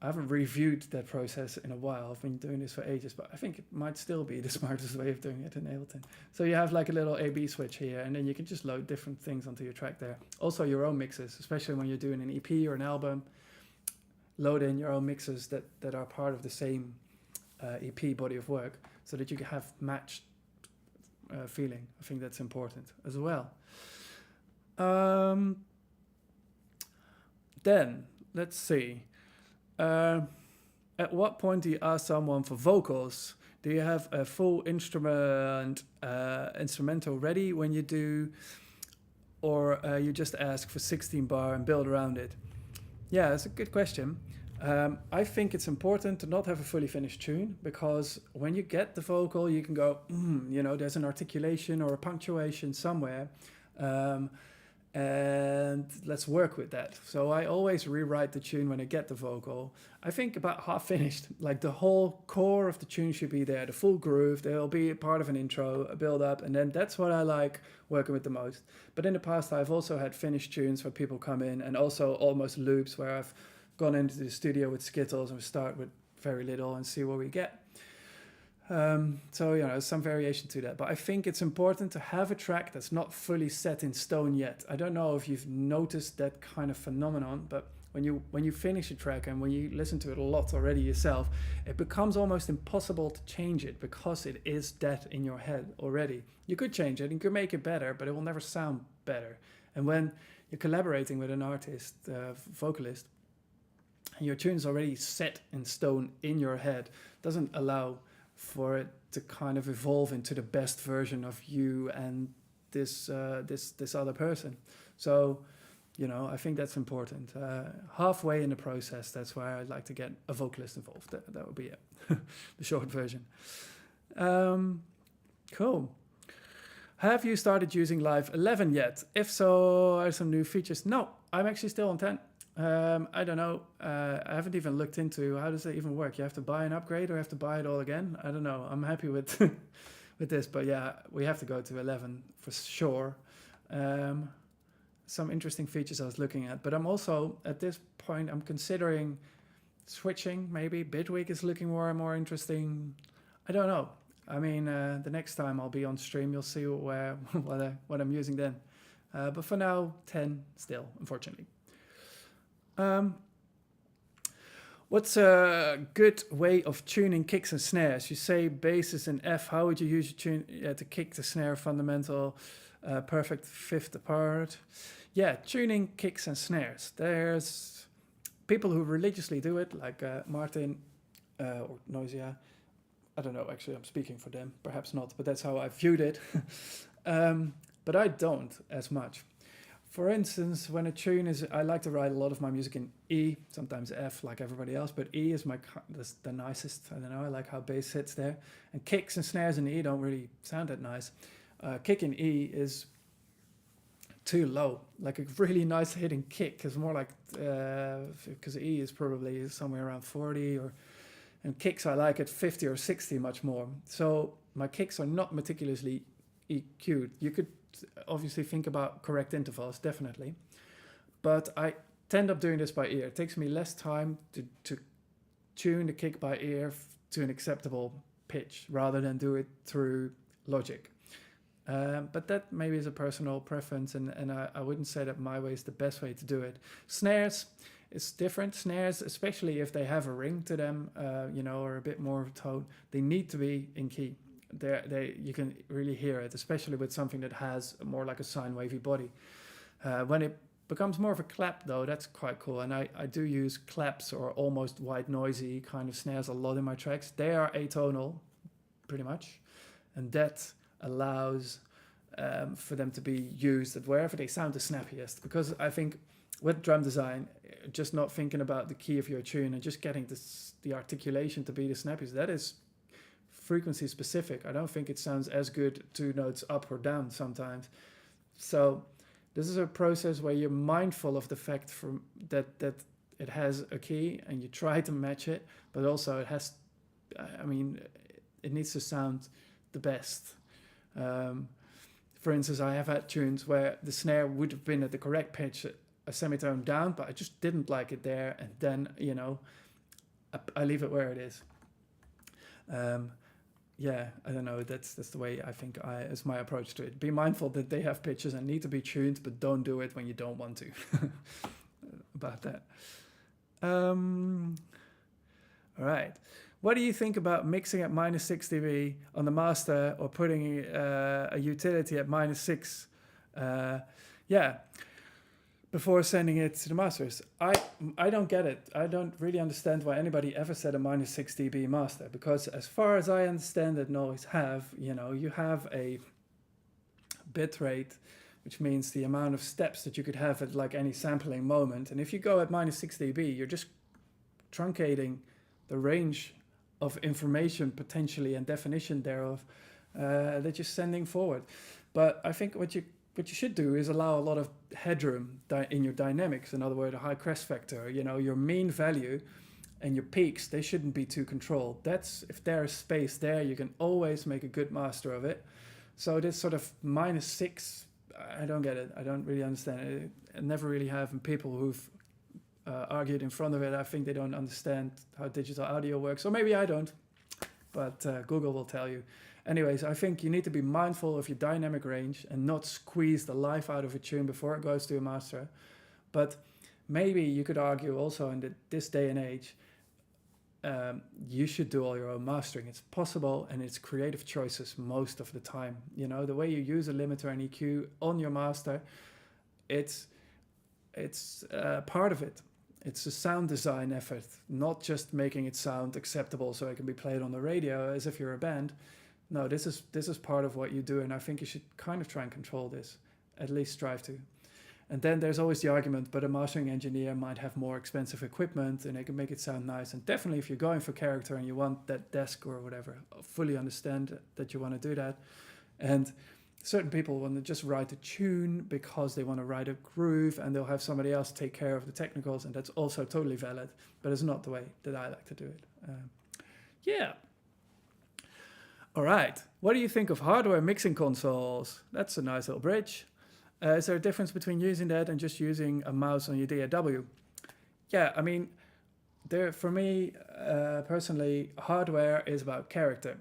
I haven't reviewed that process in a while. I've been doing this for ages, but I think it might still be the smartest way of doing it in Ableton. So you have like a little A-B switch here, and then you can just load different things onto your track there. Also your own mixes, especially when you're doing an EP or an album, load in your own mixes that are part of the same EP body of work, so that you can have matched feeling. I think that's important as well. Then, let's see. At what point do you ask someone for vocals? Do you have a full instrumental ready when you do, or you just ask for 16 bar and build around it? Yeah, that's a good question. I think it's important to not have a fully finished tune, because when you get the vocal, you can go, you know, there's an articulation or a punctuation somewhere. And let's work with that. So I always rewrite the tune when I get the vocal. I think about half finished, like the whole core of the tune should be there, the full groove. There'll be a part of an intro, a build up, and then that's what I like working with the most. But in the past, I've also had finished tunes where people come in, and also almost loops where I've gone into the studio with Skittles and start with very little and see what we get. So, some variation to that. But I think it's important to have a track that's not fully set in stone yet. I don't know if you've noticed that kind of phenomenon, but when you finish a track and when you listen to it a lot already yourself, it becomes almost impossible to change it because it is that in your head already. You could change it and you could make it better, but it will never sound better. And when you're collaborating with an artist, vocalist, and your tune's already set in stone in your head, doesn't allow for it to kind of evolve into the best version of you and this other person. So, I think that's important. Halfway in the process, that's why I'd like to get a vocalist involved. That would be it. The short version. Cool. Have you started using Live 11 yet? If so, are some new features? No, I'm actually still on 10. I don't know. I haven't even looked into how does it even work. You have to buy an upgrade or have to buy it all again? I don't know. I'm happy with with this, but yeah, we have to go to 11 for sure. Some interesting features I was looking at, but I'm also at this point I'm considering switching. Maybe Bitweek is looking more and more interesting. I don't know. I mean, the next time I'll be on stream, you'll see what I'm using then. But for now, 10 still, unfortunately. What's a good way of tuning kicks and snares? You say bass is in F. How would you use your tune to kick the snare fundamental? Perfect fifth apart. Yeah, tuning kicks and snares. There's people who religiously do it, like Martin or Noisia. I don't know, actually, I'm speaking for them. Perhaps not, but that's how I viewed it. But I don't as much. For instance, when a tune is, I like to write a lot of my music in E, sometimes F like everybody else, but E is the nicest. I don't know, I like how bass sits there. And kicks and snares in E don't really sound that nice. Kick in E is too low. Like a really nice hitting kick is more like, because E is probably somewhere around 40, and kicks I like at 50 or 60 much more. So my kicks are not meticulously EQ'd. You could obviously think about correct intervals, definitely. But I tend up doing this by ear. It takes me less time to tune the kick by ear to an acceptable pitch rather than do it through Logic. But that maybe is a personal preference, and I wouldn't say that my way is the best way to do it. Snares, it's different. Snares, especially if they have a ring to them, or a bit more of a tone, they need to be in key. You can really hear it, especially with something that has more like a sine wavy body. When it becomes more of a clap, though, that's quite cool. And I do use claps or almost white noisy kind of snares a lot in my tracks. They are atonal, pretty much, and that allows for them to be used at wherever they sound the snappiest. Because I think with drum design, just not thinking about the key of your tune and just getting the articulation to be the snappiest, that is frequency specific. I don't think it sounds as good 2 notes up or down sometimes. So this is a process where you're mindful of the fact that it has a key and you try to match it, but also it needs to sound the best. For instance, I have had tunes where the snare would have been at the correct pitch, a semitone down, but I just didn't like it there, and then I leave it where it is. I don't know. That's the way I think is my approach to it. Be mindful that they have pitches and need to be tuned, but don't do it when you don't want to. About that. All right. What do you think about mixing at -6 dB on the master or putting a utility at -6? Before sending it to the masters. I don't get it. I don't really understand why anybody ever said a -6 dB master, because as far as I understand that Noise you have a bit rate, which means the amount of steps that you could have at like any sampling moment. And if you go at -6 dB, you're just truncating the range of information potentially and definition thereof that you're sending forward. But I think what you should do is allow a lot of headroom in your dynamics. In other words, a high crest factor. Your mean value and your peaks, they shouldn't be too controlled. If there is space there, you can always make a good master of it. So this sort of -6, I don't get it. I don't really understand it. I never really have. And people who've argued in front of it. I think they don't understand how digital audio works, or maybe I don't, but Google will tell you. Anyways, I think you need to be mindful of your dynamic range and not squeeze the life out of a tune before it goes to a master. But maybe you could argue also in this day and age, you should do all your own mastering. It's possible, and it's creative choices most of the time. You know, the way you use a limiter and EQ on your master, it's part of it. It's a sound design effort, not just making it sound acceptable so it can be played on the radio as if you're a band. No, this is part of what you do, and I think you should kind of try and control this, at least strive to. And then there's always the argument, but a mastering engineer might have more expensive equipment and they can make it sound nice. And definitely if you're going for character and you want that desk or whatever, I fully understand that you want to do that. And certain people want to just write a tune because they want to write a groove, and they'll have somebody else take care of the technicals, and that's also totally valid, but it's not the way that I like to do it. Yeah. All right. What do you think of hardware mixing consoles? That's a nice little bridge. Is there a difference between using that and just using a mouse on your DAW? Yeah, I mean, for me, personally, hardware is about character.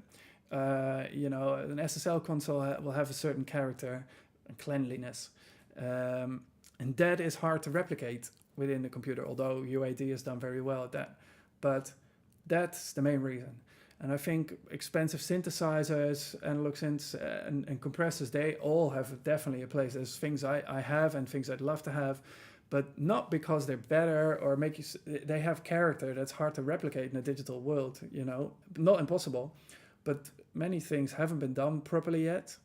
You know, an SSL console will have a certain character and cleanliness. And that is hard to replicate within the computer, although UAD has done very well at that. But that's the main reason. And I think expensive synthesizers, analog synths, and compressors, they all have definitely a place. There's things I have and things I'd love to have, but not because they're better or they have character that's hard to replicate in a digital world, you know. Not impossible, but many things haven't been done properly yet.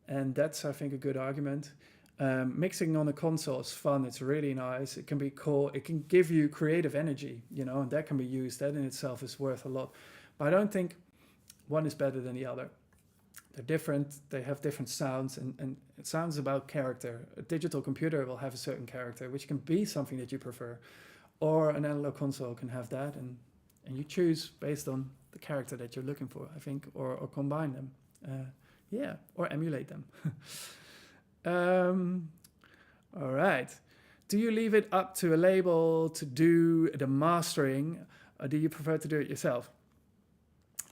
And that's, I think, a good argument. Mixing on a console is fun. It's really nice. It can be cool. It can give you creative energy, you know, and that can be used. That in itself is worth a lot. But I don't think one is better than the other. They're different. They have different sounds, and it sounds about character. A digital computer will have a certain character, which can be something that you prefer. Or an analog console can have that, and you choose based on the character that you're looking for, I think, or combine them. Yeah, or emulate them. All right. Do you leave it up to a label to do the mastering, or do you prefer to do it yourself?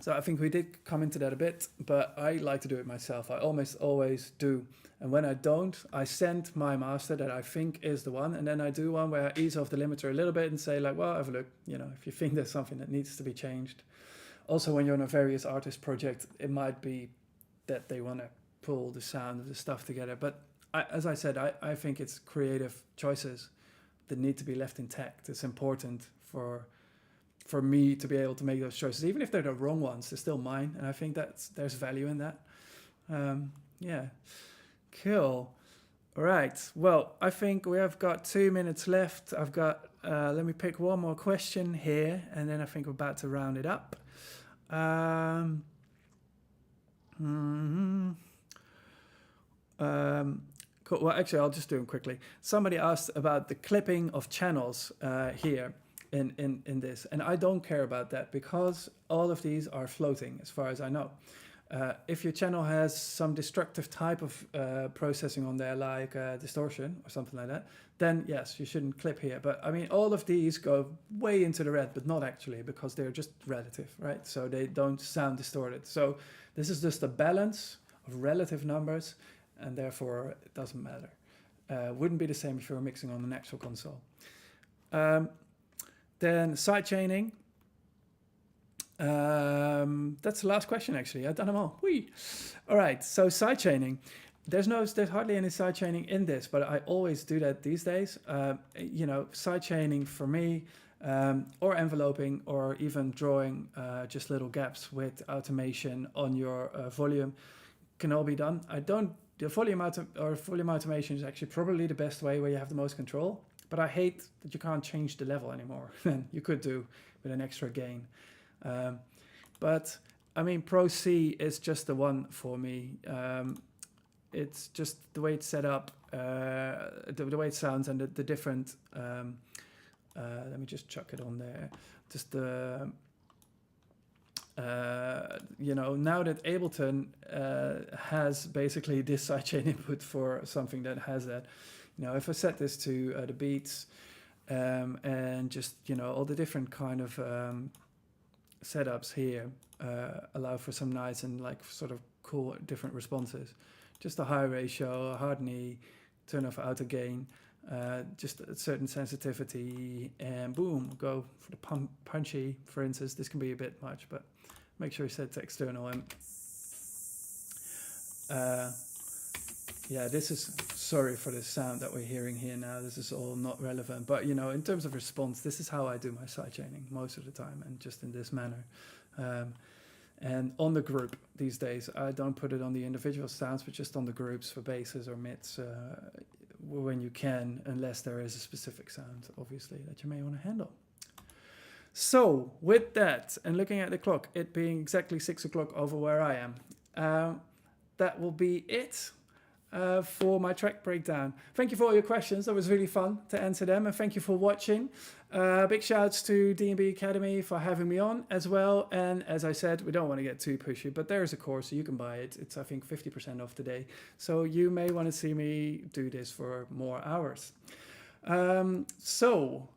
So I think we did come into that a bit, but I like to do it myself. I almost always do. And when I don't, I send my master that I think is the one, and then I do one where I ease off the limiter a little bit and say like, well, have a look, you know, if you think there's something that needs to be changed. Also, when you're on a various artist project, it might be that they want to pull the sound of the stuff together. But as I said, I think it's creative choices that need to be left intact. It's important for me to be able to make those choices, even if they're the wrong ones, they're still mine, and I think there's value in that. Yeah, cool. All right. Well, I think we have got 2 minutes left. I've got. Let me pick one more question here, and then I think we're about to round it up. Cool. Well, actually, I'll just do them quickly. Somebody asked about the clipping of channels here. In this, and I don't care about that because all of these are floating as far as I know. If your channel has some destructive type of processing on there, like distortion or something like that, then yes, you shouldn't clip here. But I mean, all of these go way into the red, but not actually, because they're just relative, right? So they don't sound distorted. So this is just a balance of relative numbers, and therefore it doesn't matter. Wouldn't be the same if you were mixing on an actual console. Then sidechaining. That's the last question, actually. I've done them all. Whee! All right, so sidechaining. There's hardly any sidechaining in this, but I always do that these days. You know, sidechaining for me, or enveloping, or even drawing just little gaps with automation on your volume can all be done. The volume automation is actually probably the best way where you have the most control. But I hate that you can't change the level anymore than you could do with an extra gain. But I mean, Pro C is just the one for me. It's just the way it's set up, the way it sounds, and the different. Let me just chuck it on there. Just the. You know, now that Ableton has basically this sidechain input for something that has that. You know, if I set this to the beats, and just, all the different kind of setups here allow for some nice and like sort of cool different responses. Just a high ratio, a hard knee, turn off outer gain, just a certain sensitivity, and boom, go for the punchy, for instance. This can be a bit much, but make sure you set to external. And this is, sorry for the sound that we're hearing here now. This is all not relevant, but in terms of response, this is how I do my sidechaining most of the time, and just in this manner. And on the group these days, I don't put it on the individual sounds, but just on the groups for basses or mids when you can, unless there is a specific sound, obviously, that you may want to handle. So with that, and looking at the clock, it being exactly 6 o'clock over where I am, that will be it for my track breakdown. Thank you for all your questions. That was really fun to answer them, and thank you for watching. Big shouts to DNB Academy for having me on as well. And as I said, we don't want to get too pushy, but there is a course, so you can buy it. It's, I think, 50% off today. So you may want to see me do this for more hours. So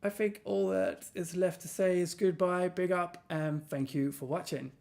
I think all that is left to say is goodbye, big up, and thank you for watching.